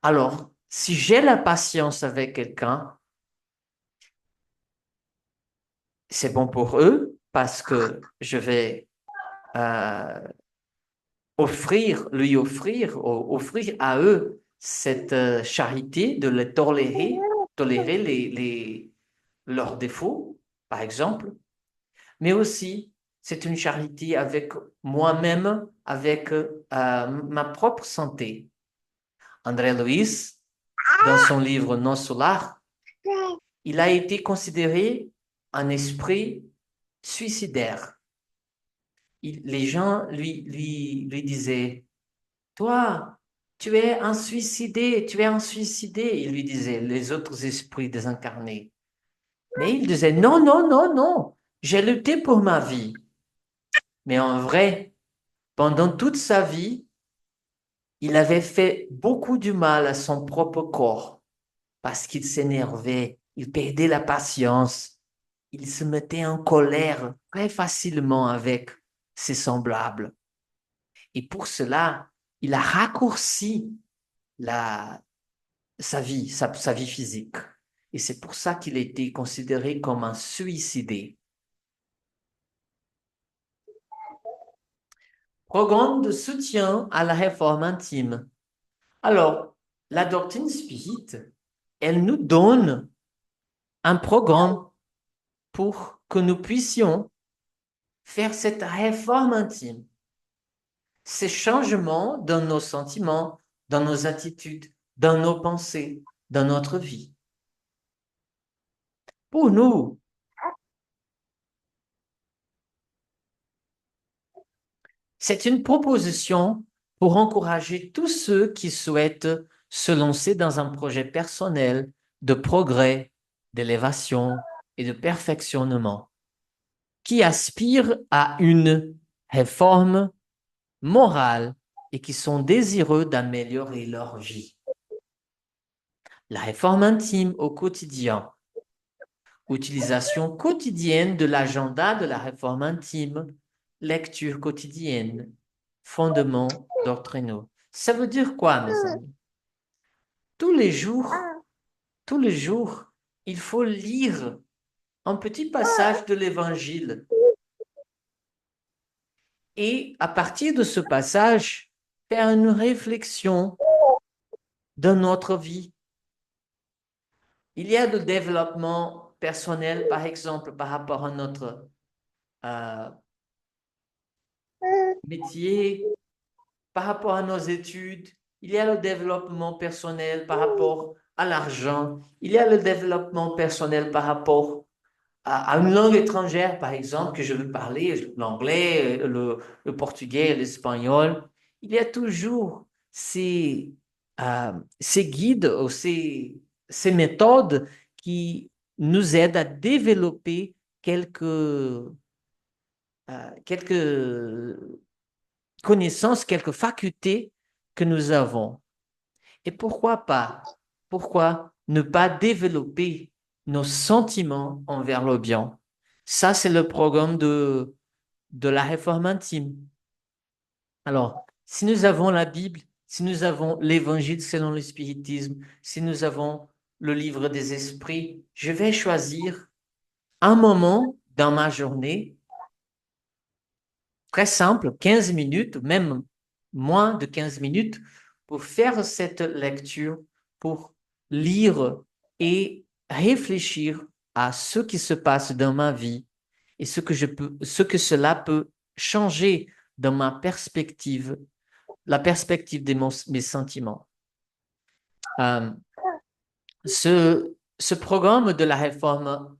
Alors, si j'ai la patience avec quelqu'un, c'est bon pour eux parce que je vais offrir à eux cette charité de les tolérer leurs défauts, par exemple, mais aussi c'est une charité avec moi-même, avec ma propre santé. André Luiz, dans son livre Non Solar, il a été considéré un esprit suicidaire. Les gens lui disaient, toi, tu es un suicidé, tu es un suicidé, il lui disait, les autres esprits désincarnés. Mais il disait, non, non, non, non, j'ai lutté pour ma vie. Mais en vrai, pendant toute sa vie, il avait fait beaucoup du mal à son propre corps parce qu'il s'énervait, il perdait la patience, il se mettait en colère très facilement avec ses semblables. Et pour cela, il a raccourci sa vie physique. Et c'est pour ça qu'il a été considéré comme un suicidé. Programme de soutien à la réforme intime. Alors, la doctrine spirit, elle nous donne un programme pour que nous puissions faire cette réforme intime, ces changements dans nos sentiments, dans nos attitudes, dans nos pensées, dans notre vie. Pour nous, c'est une proposition pour encourager tous ceux qui souhaitent se lancer dans un projet personnel de progrès, d'élévation et de perfectionnement, qui aspirent à une réforme morale et qui sont désireux d'améliorer leur vie. La réforme intime au quotidien, utilisation quotidienne de l'agenda de la réforme intime, lecture quotidienne, fondements doctrinaux. Ça veut dire quoi, mes amis? Tous les jours, tous les jours, il faut lire un petit passage de l'Évangile. Et à partir de ce passage, faire une réflexion dans notre vie. Il y a le développement personnel, par exemple, par rapport à notre euh, métier, par rapport à nos études. Il y a le développement personnel par rapport à l'argent. Il y a le développement personnel par rapport à une langue étrangère, par exemple, que je veux parler, l'anglais, le portugais, l'espagnol. Il y a toujours ces guides ou ces méthodes qui nous aident à développer quelques connaissances, quelques facultés que nous avons. Et pourquoi ne pas développer nos sentiments envers le bien? Ça, c'est le programme de la réforme intime. Alors, si nous avons la Bible, si nous avons l'Évangile selon le spiritisme, si nous avons le livre des esprits, je vais choisir un moment dans ma journée, très simple, 15 minutes, même moins de 15 minutes, pour faire cette lecture, pour lire et réfléchir à ce qui se passe dans ma vie et ce que cela peut changer dans ma perspective, la perspective de mes sentiments. Ce programme de la réforme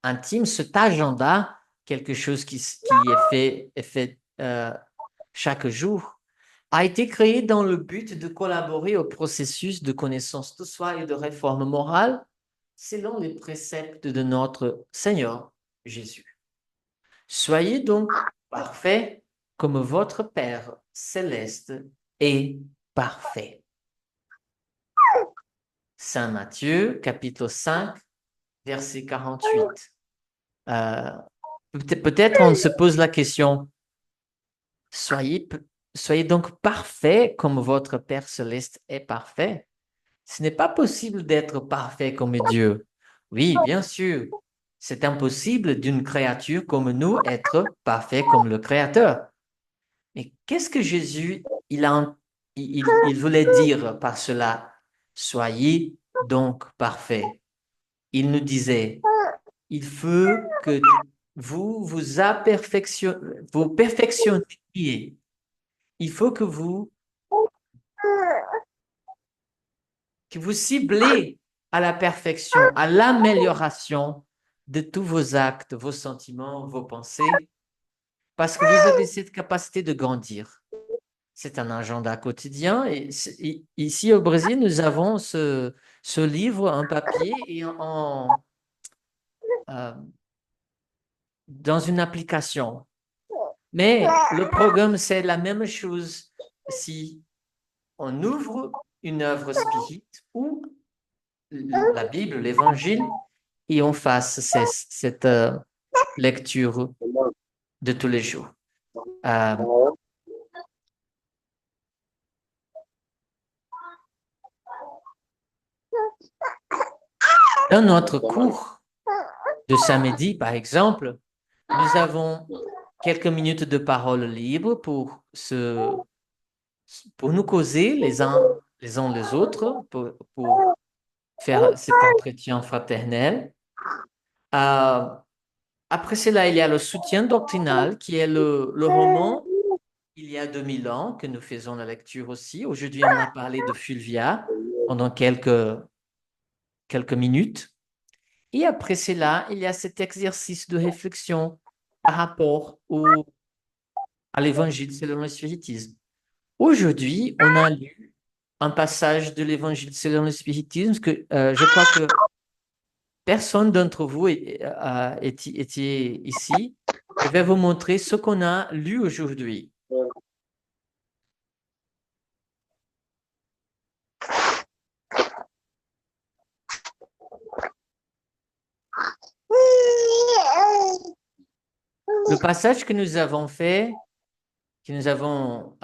intime, cet agenda, quelque chose qui est fait chaque jour, a été créé dans le but de collaborer au processus de connaissance de soi et de réforme morale selon les préceptes de notre Seigneur Jésus. Soyez donc parfaits comme votre Père céleste est parfait. Saint Matthieu, chapitre 5, verset 48. Peut-être on se pose la question, soyez donc parfaits comme votre Père céleste est parfait. Ce n'est pas possible d'être parfait comme Dieu. Oui, bien sûr, c'est impossible d'une créature comme nous être parfait comme le Créateur. Mais qu'est-ce que Jésus, il voulait dire par cela? Soyez donc parfaits. Il nous disait, il faut que vous perfectionniez. Il faut que vous ciblez à la perfection, à l'amélioration de tous vos actes, vos sentiments, vos pensées, parce que vous avez cette capacité de grandir. C'est un agenda quotidien. Et ici au Brésil, nous avons ce livre en papier et dans une application. Mais le programme, c'est la même chose si on ouvre une œuvre spirite ou la Bible, l'Évangile, et on fasse cette lecture de tous les jours. Dans notre cours de samedi, par exemple, nous avons quelques minutes de parole libre pour nous causer les uns les autres, pour faire cet entretien fraternel. Après cela, il y a le soutien doctrinal, qui est le roman il y a 2000 ans que nous faisons la lecture aussi. Aujourd'hui, on a parlé de Fulvia pendant quelques minutes. Et après cela, il y a cet exercice de réflexion par rapport à l'évangile selon le spiritisme. Aujourd'hui, on a lu un passage de l'évangile selon le spiritisme que je crois que personne d'entre vous était ici. Je vais vous montrer ce qu'on a lu aujourd'hui. Le passage que nous avons fait, que nous avons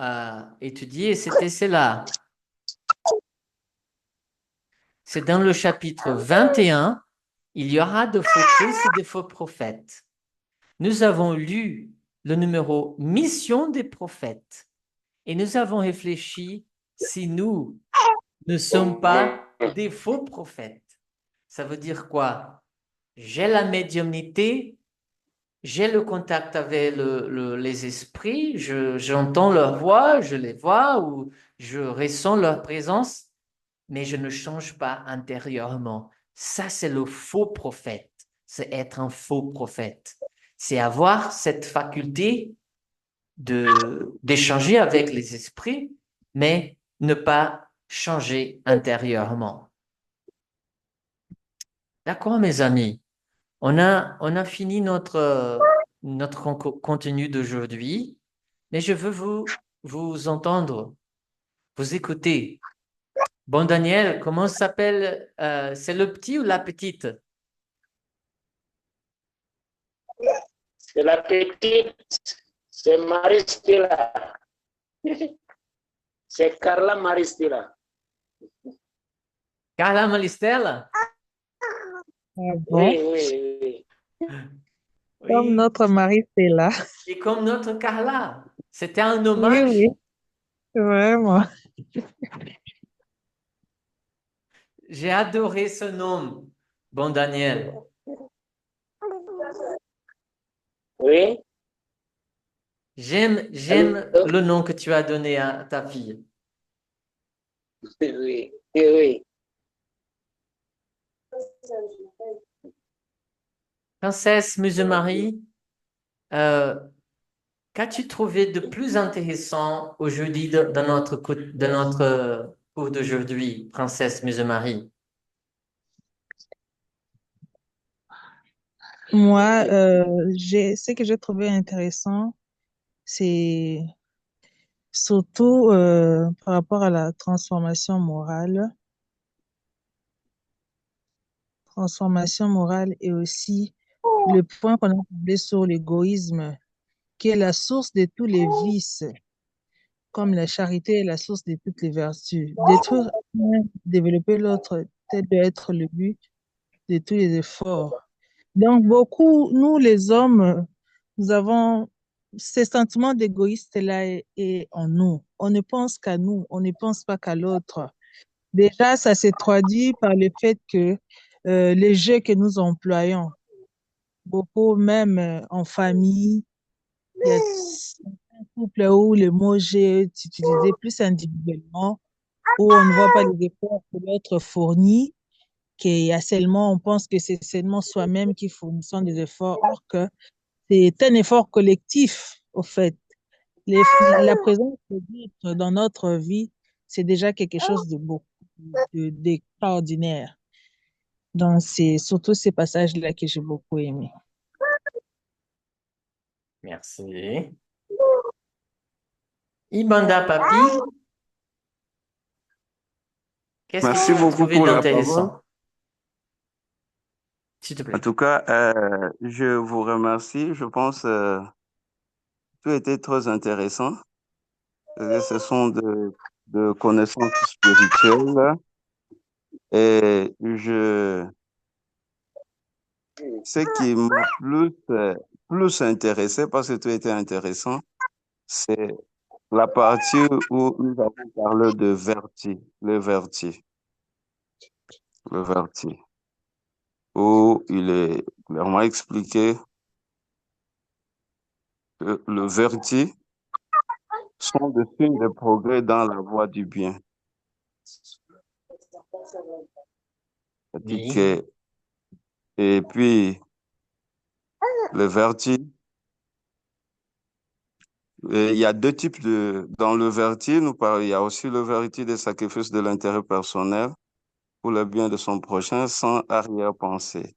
étudié, c'était cela. C'est dans le chapitre 21, il y aura de faux Christ et de faux prophètes. Nous avons lu le numéro Mission des prophètes et nous avons réfléchi si nous ne sommes pas des faux prophètes. Ça veut dire quoi? J'ai la médiumnité, j'ai le contact avec les esprits, j'entends leur voix, je les vois ou je ressens leur présence, mais je ne change pas intérieurement. Ça, c'est le faux prophète. C'est être un faux prophète. C'est avoir cette faculté d'échanger avec les esprits, mais ne pas changer intérieurement. D'accord, mes amis? On a fini notre contenu d'aujourd'hui, mais je veux vous entendre, vous écouter. Bon, Daniel, comment s'appelle? C'est le petit ou la petite? C'est la petite, c'est Marie-Stella. C'est Carla Marie-Stella. Carla Maristella? Ah bon? Oui. Comme Oui, notre mari, c'est là. et comme notre Carla. C'était un Oui, hommage. oui, vraiment. J'ai adoré ce nom. Bon, Daniel. Oui. J'aime Allô? le nom que tu as donné à ta fille. Oui. Oui. Princesse Musemarie, qu'as-tu trouvé de plus intéressant aujourd'hui dans de notre cours d'aujourd'hui, Princesse Musemarie? Moi, ce que j'ai trouvé intéressant, c'est surtout par rapport à la transformation morale et aussi le point qu'on a parlé sur l'égoïsme, qui est la source de tous les vices, comme la charité est la source de toutes les vertus. Détruire un, développer l'autre, tel doit être le but de tous les efforts. Donc, beaucoup, nous les hommes, nous avons ces sentiments d'égoïste-là et en nous. On ne pense qu'à nous, on ne pense pas qu'à l'autre. Déjà, ça s'est traduit par le fait que les jeux que nous employons, beaucoup même en famille, il y a certains couples où le mot jeu est utilisé plus individuellement, où on ne voit pas les efforts que l'autre fournit, qu'il y a seulement, on pense que c'est seulement soi-même qui fournissons des efforts, or que c'est un effort collectif, au fait. La présence de l'autre dans notre vie, c'est déjà quelque chose de beaucoup, d'extraordinaire. Donc, c'est surtout ces passages-là que j'ai beaucoup aimé. Merci. Ibanda Papi, qu'est-ce que Merci tu as beaucoup trouvé pour la parole. d'intéressant? S'il te En plaît. tout cas, je vous remercie. Je pense que tout était très intéressant. Ce sont de connaissances spirituelles. Et ce qui m'a plus intéressé, parce que tout était intéressant, c'est la partie où nous avons parlé de vertu, le vertu, où il est clairement expliqué que le vertu sont des signes de progrès dans la voie du bien. C'est-à-dire Oui. et puis, le vertu, il y a deux types dans le vertu, il y a aussi le vertu des sacrifices de l'intérêt personnel pour le bien de son prochain sans arrière-pensée.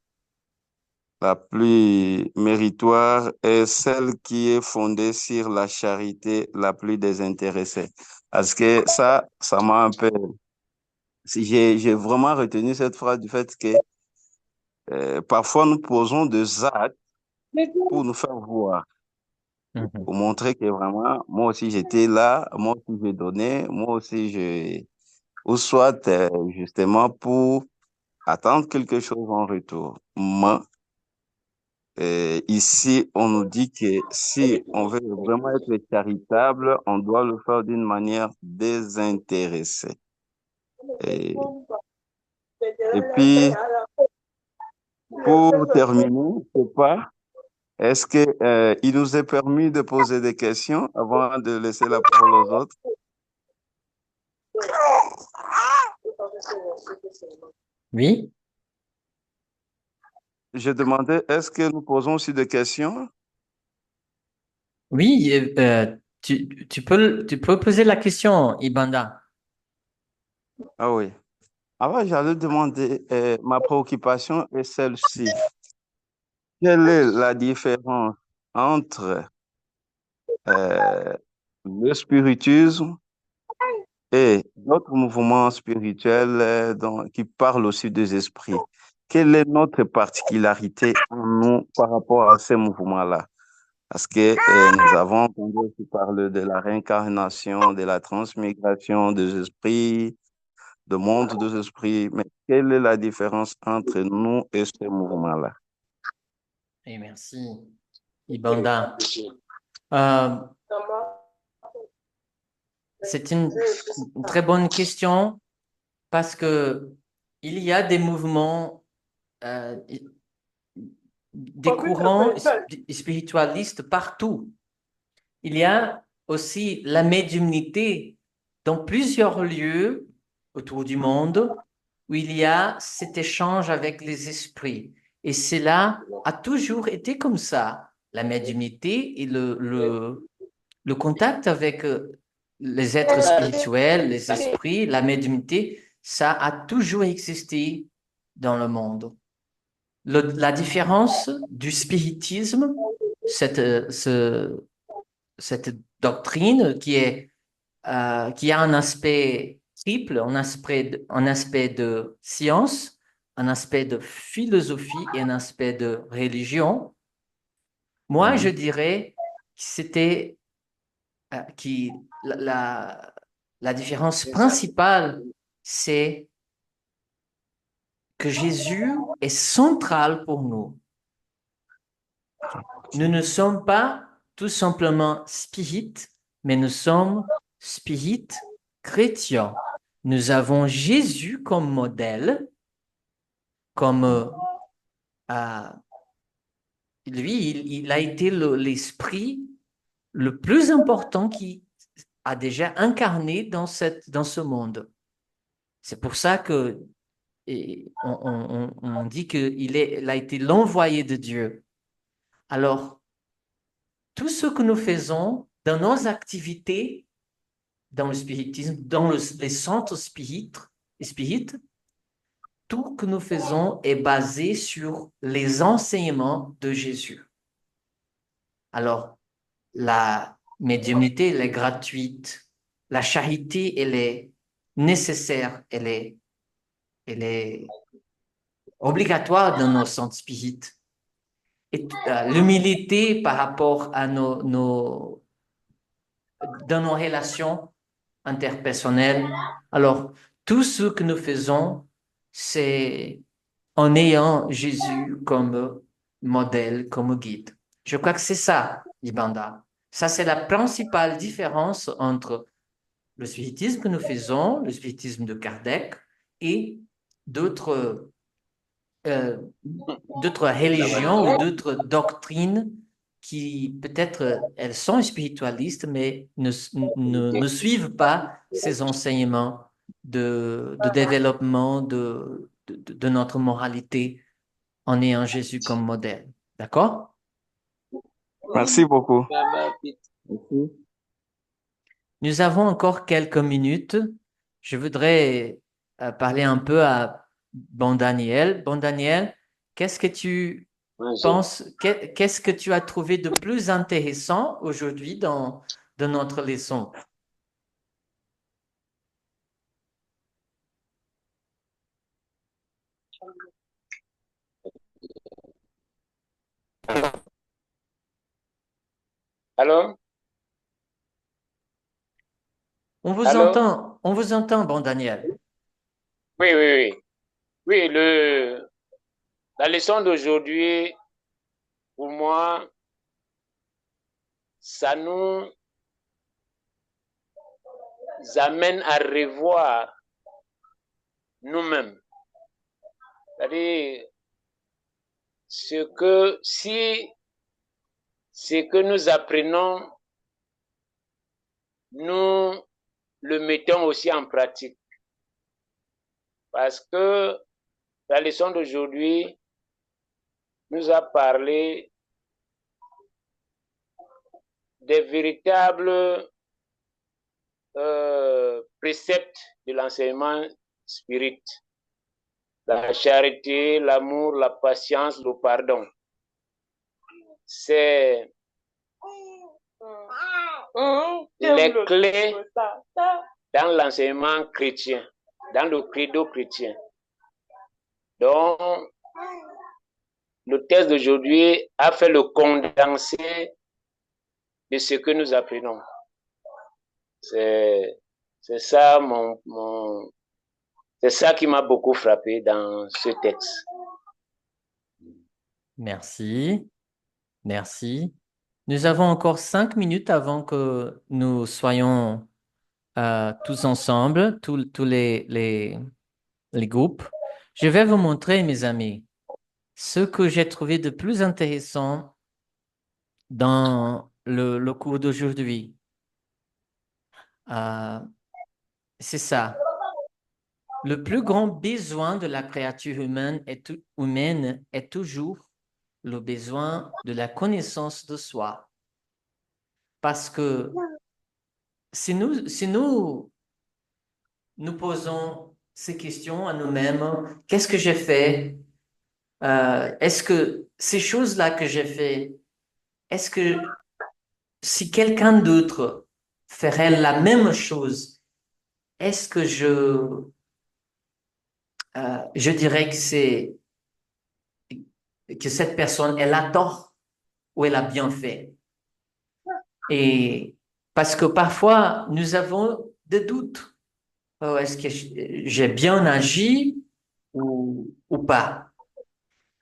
La plus méritoire est celle qui est fondée sur la charité la plus désintéressée. Parce que ça m'a un peu... J'ai vraiment retenu cette phrase du fait que parfois nous posons des actes pour nous faire voir, Mhm. pour montrer que vraiment, moi aussi j'étais là, moi aussi j'ai donné, moi aussi je... Ou soit justement pour attendre quelque chose en retour. Mais ici, on nous dit que si on veut vraiment être charitable, on doit le faire d'une manière désintéressée. Et, et puis, pour terminer, je sais pas, est-ce que, il nous est permis de poser des questions avant de laisser la parole aux autres? Oui. Je demandais, est-ce que nous posons aussi des questions? Oui, tu peux poser la question, Ibanda. Ah oui. Avant, j'allais demander, ma préoccupation est celle-ci. Quelle est la différence entre le spiritisme et d'autres mouvements spirituels qui parlent aussi des esprits? quelle est notre particularité en nous par rapport à ces mouvements-là? Parce que nous avons entendu aussi parler de la réincarnation, de la transmigration des esprits, de monde des esprits, mais quelle est la différence entre nous et ces mouvements-là? Et merci, Ibanda. Euh, c'est une très bonne question parce que il y a des mouvements, des courants spiritualistes partout. Il y a aussi la médiumnité dans plusieurs lieux autour du monde où il y a cet échange avec les esprits. Et cela a toujours été comme ça. La médiumnité et le contact avec les êtres spirituels, les esprits, la médiumnité, ça a toujours existé dans le monde. La différence du spiritisme, cette doctrine qui a un aspect triple, un aspect de science, un aspect de philosophie et un aspect de religion. Moi, je dirais que c'était la différence principale, c'est que Jésus est central pour nous. Nous ne sommes pas tout simplement spirites, mais nous sommes spirites chrétiens. Nous avons Jésus comme modèle, comme lui, il a été l'esprit le plus important qui a déjà incarné dans ce monde. C'est pour ça que on dit qu'il a été l'envoyé de Dieu. Alors, tout ce que nous faisons dans nos activités, dans le spiritisme, dans les centres spirites, tout ce que nous faisons est basé sur les enseignements de Jésus. Alors, la médiumnité, elle est gratuite. La charité, elle est nécessaire. Elle est obligatoire dans nos centres spirites. Et l'humilité par rapport à dans nos relations interpersonnelles. Alors, tout ce que nous faisons, c'est en ayant Jésus comme modèle, comme guide. Je crois que c'est ça, Ibanda. Ça, c'est la principale différence entre le spiritisme que nous faisons, le spiritisme de Kardec, et d'autres religions ou d'autres doctrines qui peut-être elles sont spiritualistes, mais ne suivent pas ces enseignements de développement de notre moralité en ayant Jésus comme modèle. D'accord? Merci beaucoup. Nous avons encore quelques minutes. Je voudrais parler un peu à Bon Daniel. Bon Daniel, qu'est-ce que tu penses, qu'est-ce que tu as trouvé de plus intéressant aujourd'hui dans notre leçon? Alors? On vous entend, Bon Daniel. Oui, oui, oui. Oui, la leçon d'aujourd'hui, pour moi, ça nous amène à revoir nous-mêmes. C'est-à-dire, ce que nous apprenons, nous le mettons aussi en pratique. Parce que la leçon d'aujourd'hui nous a parlé des véritables préceptes de l'enseignement spirit. La charité, l'amour, la patience, le pardon. C'est les clés dans l'enseignement chrétien, dans le credo chrétien. Donc, le texte d'aujourd'hui a fait le condensé de ce que nous apprenons. C'est ça c'est ça qui m'a beaucoup frappé dans ce texte. Merci. Merci. Nous avons encore 5 minutes avant que nous soyons tous ensemble, tous les groupes. Je vais vous montrer, mes amis, ce que j'ai trouvé de plus intéressant dans le cours d'aujourd'hui. C'est ça. Le plus grand besoin de la créature humaine est toujours le besoin de la connaissance de soi. Parce que si nous posons ces questions à nous-mêmes, qu'est-ce que j'ai fait? Est-ce que ces choses-là que j'ai fait, est-ce que si quelqu'un d'autre ferait la même chose, est-ce que je dirais que cette personne, elle a tort ou elle a bien fait? Et parce que parfois, nous avons des doutes. Oh, est-ce que j'ai bien agi ou pas?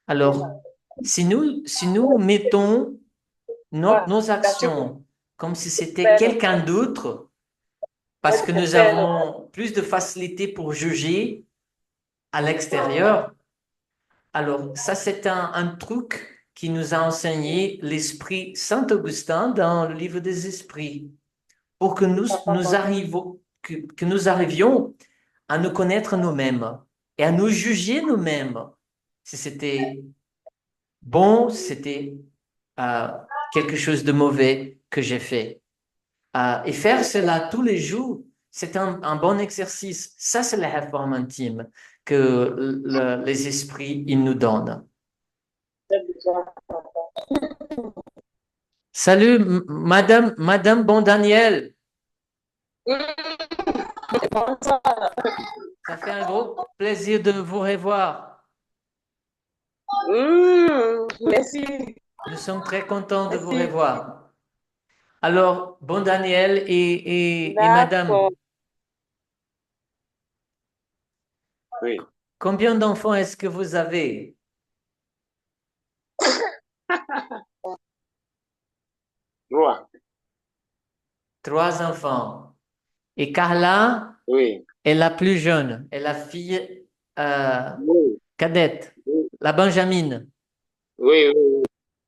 Alors, si nous mettons nos actions comme si c'était quelqu'un d'autre, parce que nous avons plus de facilité pour juger à l'extérieur, alors ça, c'est un truc qui nous a enseigné l'esprit Saint-Augustin dans le livre des esprits, pour que que nous arrivions à nous connaître nous-mêmes et à nous juger nous-mêmes si c'était bon, si c'était quelque chose de mauvais que j'ai fait. Et faire cela tous les jours, c'est un bon exercice. Ça, c'est la réforme intime que les esprits, ils nous donnent. Salut, Madame Bondaniel. Ça fait un gros plaisir de vous revoir. Merci. Nous sommes très contents de vous revoir. Alors, Bondaniel et Madame, Oui. combien d'enfants est-ce que vous avez? 3. 3 enfants. Et Carla Oui. est la plus jeune, est la fille Oui. cadette, la Benjamine. Oui, oui,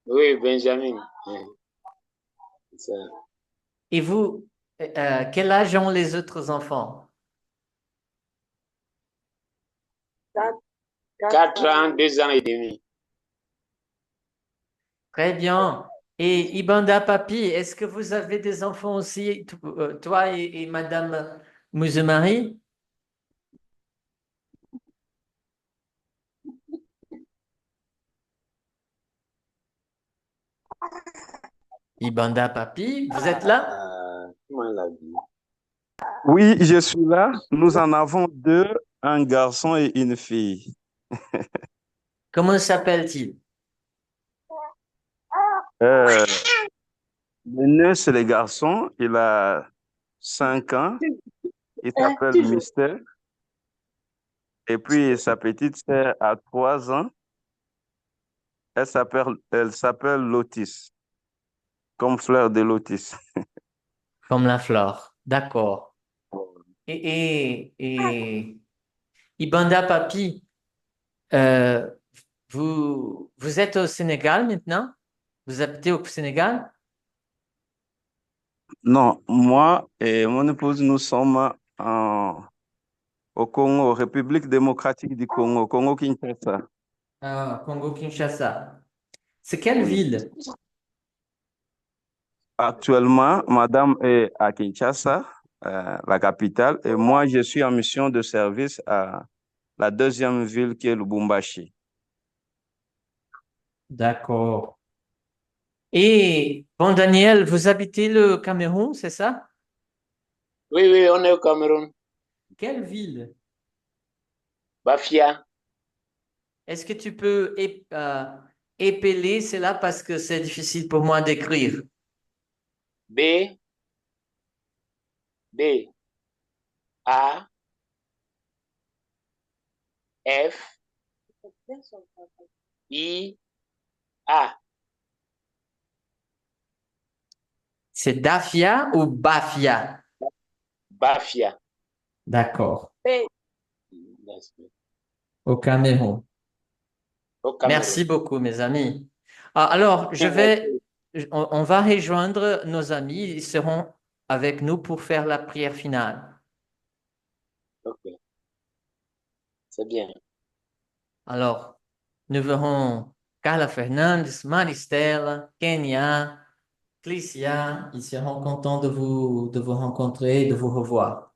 oui, Benjamin. Ça. Et vous, quel âge ont les autres enfants? 4 ans, 2 ans et demi. Très bien. Et Ibanda Papi, est-ce que vous avez des enfants aussi, toi et Madame Mouzemari? Ibanda Papi, vous êtes là? Comment elle a dit? Oui, je suis là. Nous en avons 2, un garçon et une fille. Comment s'appelle-t-il? Le L'aîné, c'est le garçon. Il a 5 ans. Il s'appelle Mister. Et puis, sa petite sœur a 3 ans. Elle s'appelle Lotis, comme fleur de lotus. Comme la fleur. D'accord. Et Ibanda Papi, euh, vous êtes au Sénégal maintenant? Vous habitez au Sénégal? Non, moi et mon épouse, nous sommes au Congo, République démocratique du Congo, Congo-Kinshasa. Ah, Congo-Kinshasa. C'est quelle Oui. ville? Actuellement, madame est à Kinshasa, la capitale, et moi, je suis en mission de service à la deuxième ville qui est Lubumbashi. D'accord. Et bon, Daniel, vous habitez le Cameroun, c'est ça? Oui, oui, on est au Cameroun. Quelle ville? Bafia. Est-ce que tu peux épeler, c'est là parce que c'est difficile pour moi d'écrire. B, B, A, F, I, A. C'est Dafia ou Bafia? Bafia. D'accord. B. Au Cameroun. Au Cameroun. Merci beaucoup, mes amis. Alors, on va rejoindre nos amis. Ils seront avec nous pour faire la prière finale. Ok. C'est bien. Alors, nous verrons Carla Fernandes, Maristela, Kenya, Clicia. Ils seront contents de vous rencontrer, de vous revoir.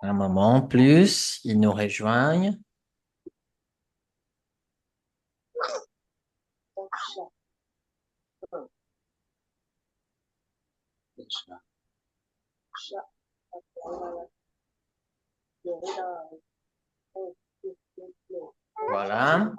Un moment plus, ils nous rejoignent. Voilà.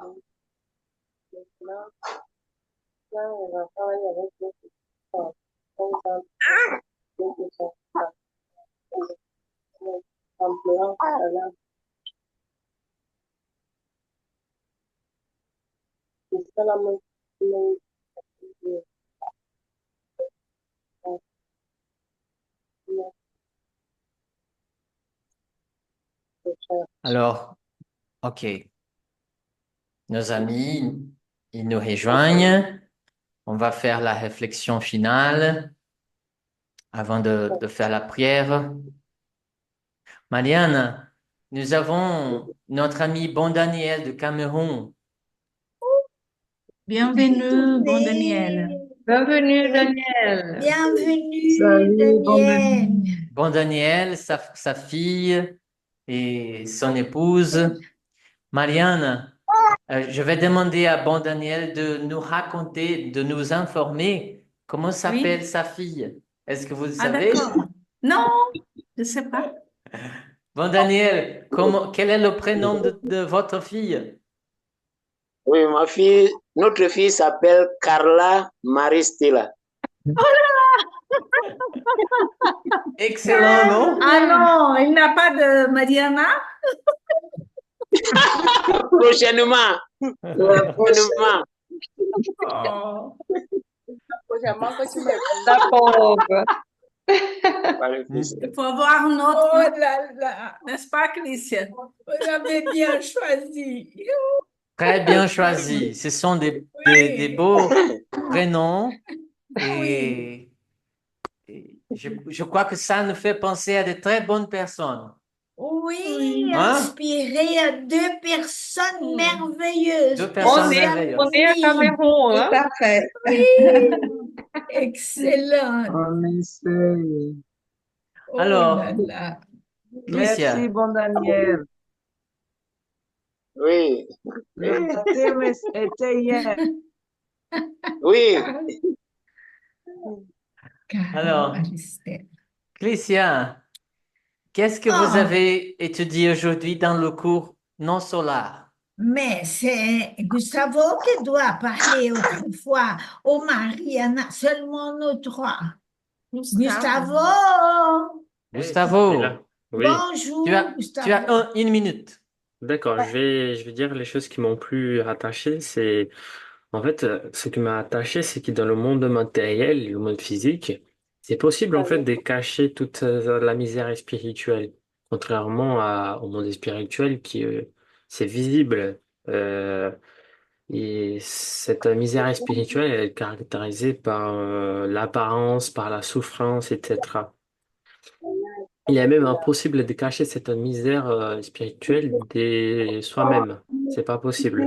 Alors, OK. Nos amis, ils nous rejoignent. On va faire la réflexion finale avant de faire la prière. Marianne, nous avons notre ami Bon Daniel de Cameroun. Bienvenue, bon Daniel. Bienvenue, Daniel. Bienvenue, Salut, bon Daniel. Bon Daniel, sa fille et son épouse. Marianne, je vais demander à Bon Daniel de nous raconter, de nous informer comment s'appelle sa fille. Est-ce que vous le Ah, savez? d'accord. Non, je ne sais pas. Bon Daniel, quel est le prénom de votre fille? Oui, notre fille s'appelle Carla Maristela. Excellent, non? Ah non, il n'a pas de Mariana? Prochainement. Prochainement. Oh. La pauvre. Il faut avoir un autre. Oh là là. N'est-ce pas, Christian? Vous avez bien choisi. Très bien choisi. Ce sont des beaux prénoms et je crois que ça nous fait penser à de très bonnes personnes. Oui, Hein? inspiré à deux personnes merveilleuses. Deux personnes merveilleuses. On est à Cameroun, hein? Tout à fait. Oui, excellent. En effet. Oh Alors, là là. Clicia, Merci, bon Daniel. Oui. Le baptême était hier. Oui. alors, Clicia, qu'est-ce que vous Ah. avez étudié aujourd'hui dans le cours non solar? Mais c'est Gustavo qui doit parler autrefois. Oh, Mariana, seulement nous trois. Gustavo, Gustavo, Il est là. Oui, bonjour, tu as Gustavo. une minute. d'accord. Je vais dire les choses qui m'ont plus attaché. C'est, en fait, ce qui m'a attaché, c'est que dans le monde matériel, le monde physique, c'est possible, en fait, de cacher toute la misère spirituelle. Contrairement au monde spirituel qui, c'est visible. Euh, et cette misère spirituelle, elle est caractérisée par l'apparence, par la souffrance, etc. Il est même impossible de cacher cette misère spirituelle de soi-même. C'est pas possible.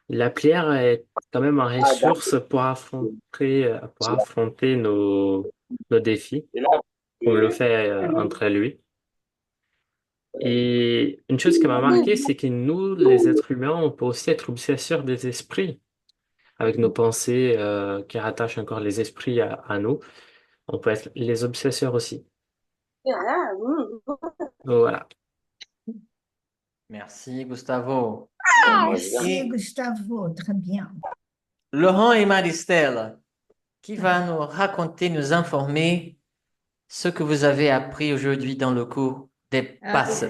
La prière est quand même une ressource pour affronter nos défis, comme le fait entre lui. Et une chose qui m'a marqué, c'est que nous, les êtres humains, on peut aussi être obsesseurs des esprits, avec nos pensées qui rattachent encore les esprits à nous. On peut être les obsesseurs aussi. Voilà. Merci, Gustavo. Merci, Gustavo. Très bien. Laurent et Maristelle, qui va nous raconter, nous informer ce que vous avez appris aujourd'hui dans le cours des passes.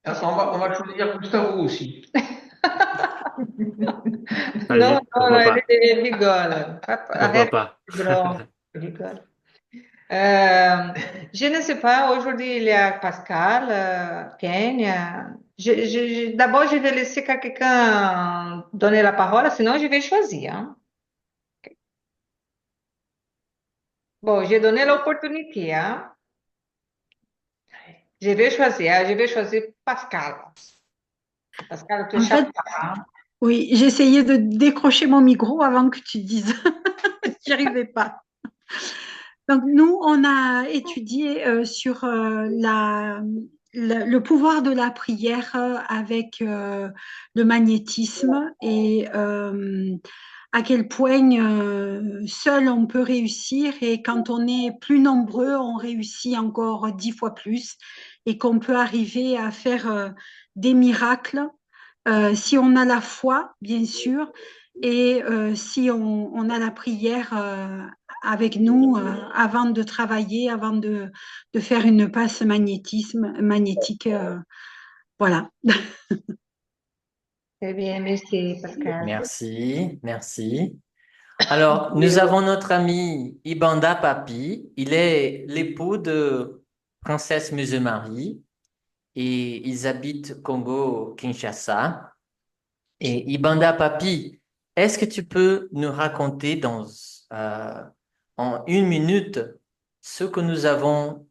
On va choisir Gustavo aussi. Allez, Non, pourquoi pas. ele rigole. Pourquoi Arrête, pas. Bruno. Rigole. Je ne sais pas, aujourd'hui il y a Pascal, Kenya. D'abord, je vais laisser quelqu'un donner la parole, sinon je vais choisir. Hein. Bon, j'ai donné l'opportunité. Hein. Je vais choisir Pascal. Pascal, tu En fait, échappes pas. Hein. oui, j'essayais de décrocher mon micro avant que tu dises. J'y arrivais pas. Donc, nous, on a étudié sur le pouvoir de la prière avec le magnétisme et à quel point seul on peut réussir et quand on est plus nombreux, on réussit encore 10 fois plus et qu'on peut arriver à faire des miracles si on a la foi, bien sûr, et si on a la prière avec nous avant de travailler, avant de faire une passe magnétique. Voilà. Très bien, merci Pascal. Merci, merci. Alors, nous avons notre ami Ibanda Papi. Il est l'époux de Princesse Musemarie et ils habitent Congo-Kinshasa. Et Ibanda Papi, est-ce que tu peux nous raconter en 1 minute ce que nous avons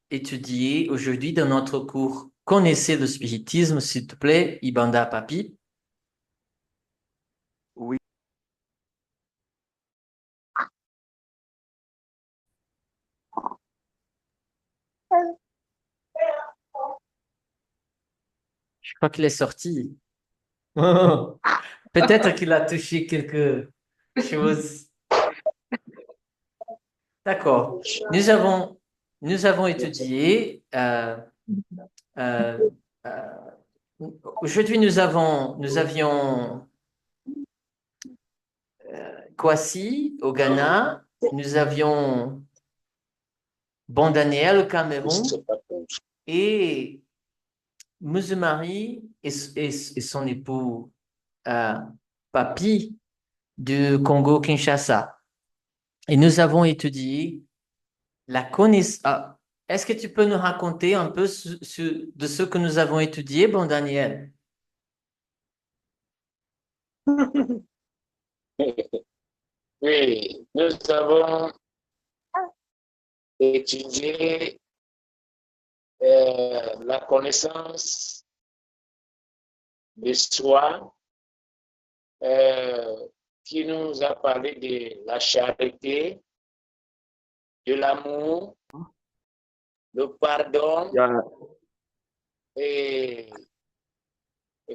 étudié aujourd'hui dans notre cours Connaissez le spiritisme, s'il te plaît, Ibanda Papi? Oui. Je crois qu'il est sorti. Peut-être qu'il a touché quelque chose. D'accord. Nous avons étudié. Euh, Aujourd'hui, nous avions Kwasi au Ghana. Nous avions Bon Daniel au Cameroun et Musumari et son époux Papi du Congo-Kinshasa. Et nous avons étudié la connaissance. Est-ce que tu peux nous raconter un peu de ce que nous avons étudié, bon Daniel? Oui, nous avons étudié la connaissance de soi, qui nous a parlé de la charité, de l'amour, le pardon et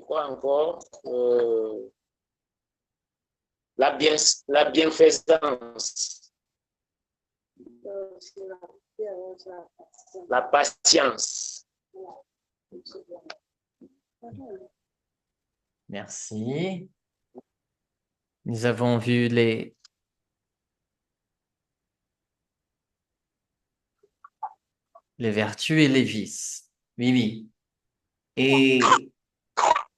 quoi encore? La bienfaisance, la patience. Merci. Nous avons vu les vertus et les vices. Oui, oui. Et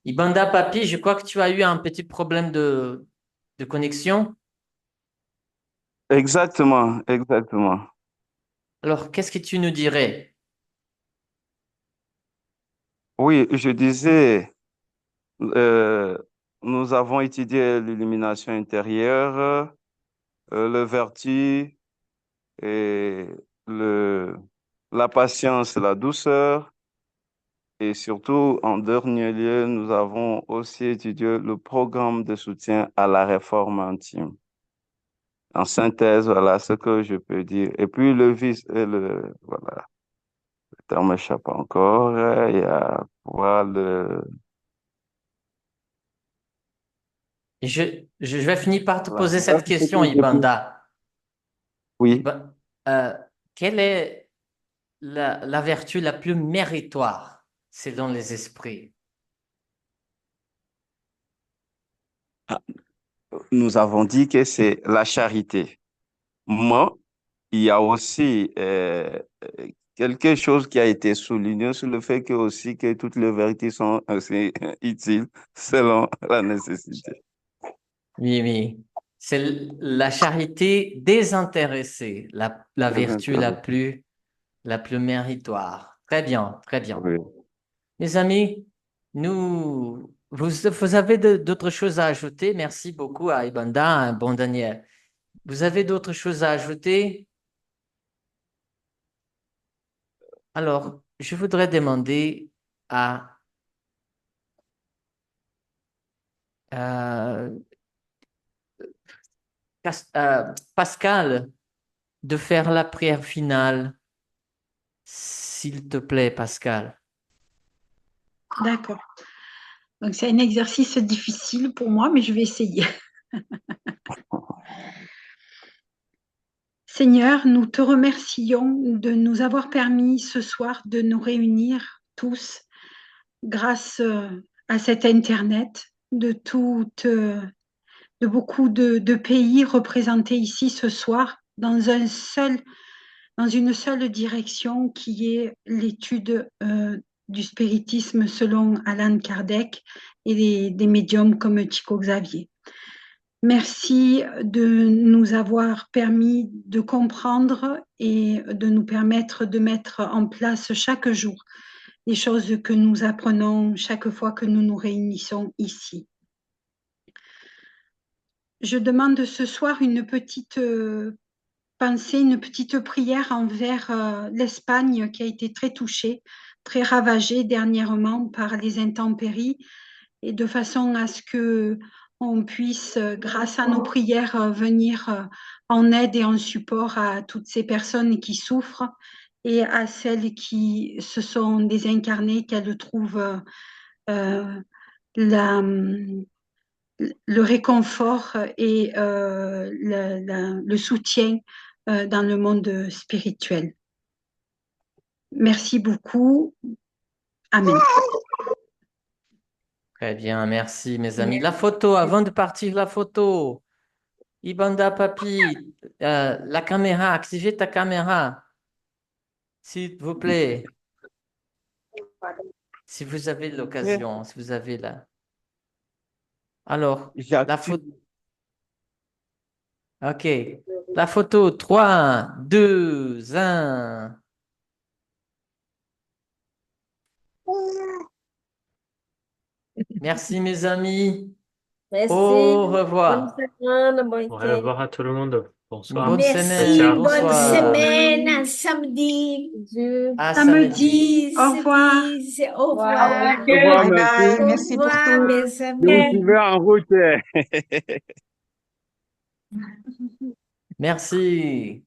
Ibanda Papi, je crois que tu as eu un petit problème de connexion. Exactement, exactement. Alors, qu'est-ce que tu nous dirais? Oui, je disais, nous avons étudié l'illumination intérieure, le vertu et la patience, la douceur. Et surtout, en dernier lieu, nous avons aussi étudié le programme de soutien à la réforme intime. En synthèse, voilà ce que je peux dire. Et puis le vice, voilà. terme m'échappe encore. Il y a pouvoir le... Et je vais finir par te Voilà. poser Ça, cette c'est ce question, que je peux- Ibanda. Oui. Quelle est la vertu la plus méritoire selon les esprits? Nous avons dit que c'est la charité. Moi, il y a aussi quelque chose qui a été souligné sur le fait que aussi que toutes les vérités sont assez utiles selon la nécessité. Oui, oui. C'est la charité désintéressée, la vertu la plus méritoire. Très bien, très bien. Oui. Mes amis, vous avez d'autres choses à ajouter? Merci beaucoup à Ibanda, à bon Daniel. Vous avez d'autres choses à ajouter? Alors, je voudrais demander à euh, Pascal de faire la prière finale, s'il te plaît, Pascal. D'accord. Donc, c'est un exercice difficile pour moi, mais je vais essayer. Seigneur, nous te remercions de nous avoir permis ce soir de nous réunir tous grâce à cet Internet, de beaucoup de pays représentés ici ce soir dans une seule direction qui est l'étude du spiritisme selon Alan Kardec et des médiums comme Chico Xavier. Merci de nous avoir permis de comprendre et de nous permettre de mettre en place chaque jour les choses que nous apprenons chaque fois que nous nous réunissons ici. Je demande ce soir une petite pensée, une petite prière envers l'Espagne qui a été très touchée, très ravagée dernièrement par les intempéries et de façon à ce que on puisse, grâce à nos prières, venir en aide et en support à toutes ces personnes qui souffrent et à celles qui se sont désincarnées, qu'elles trouvent le réconfort et le soutien dans le monde spirituel. Merci beaucoup. Amen. Très bien, merci mes amis. La photo, avant de partir, la photo. Ibanda Papi, la caméra, activez ta caméra, s'il vous plaît. Si vous avez l'occasion, si vous avez la... Alors, la photo... OK. La photo, 3, 2, 1. Merci mes amis. Merci. Au revoir. Bonne semaine, bon Au week-end. revoir à tout le monde. Bonsoir. Bonne Merci, semaine, bonne bonsoir. semaine, à samedi. À Samedi. Au revoir. Au revoir. Au revoir, Au merci. Merci pour revoir, tout. mes Je vous amis. suivais en route. Merci.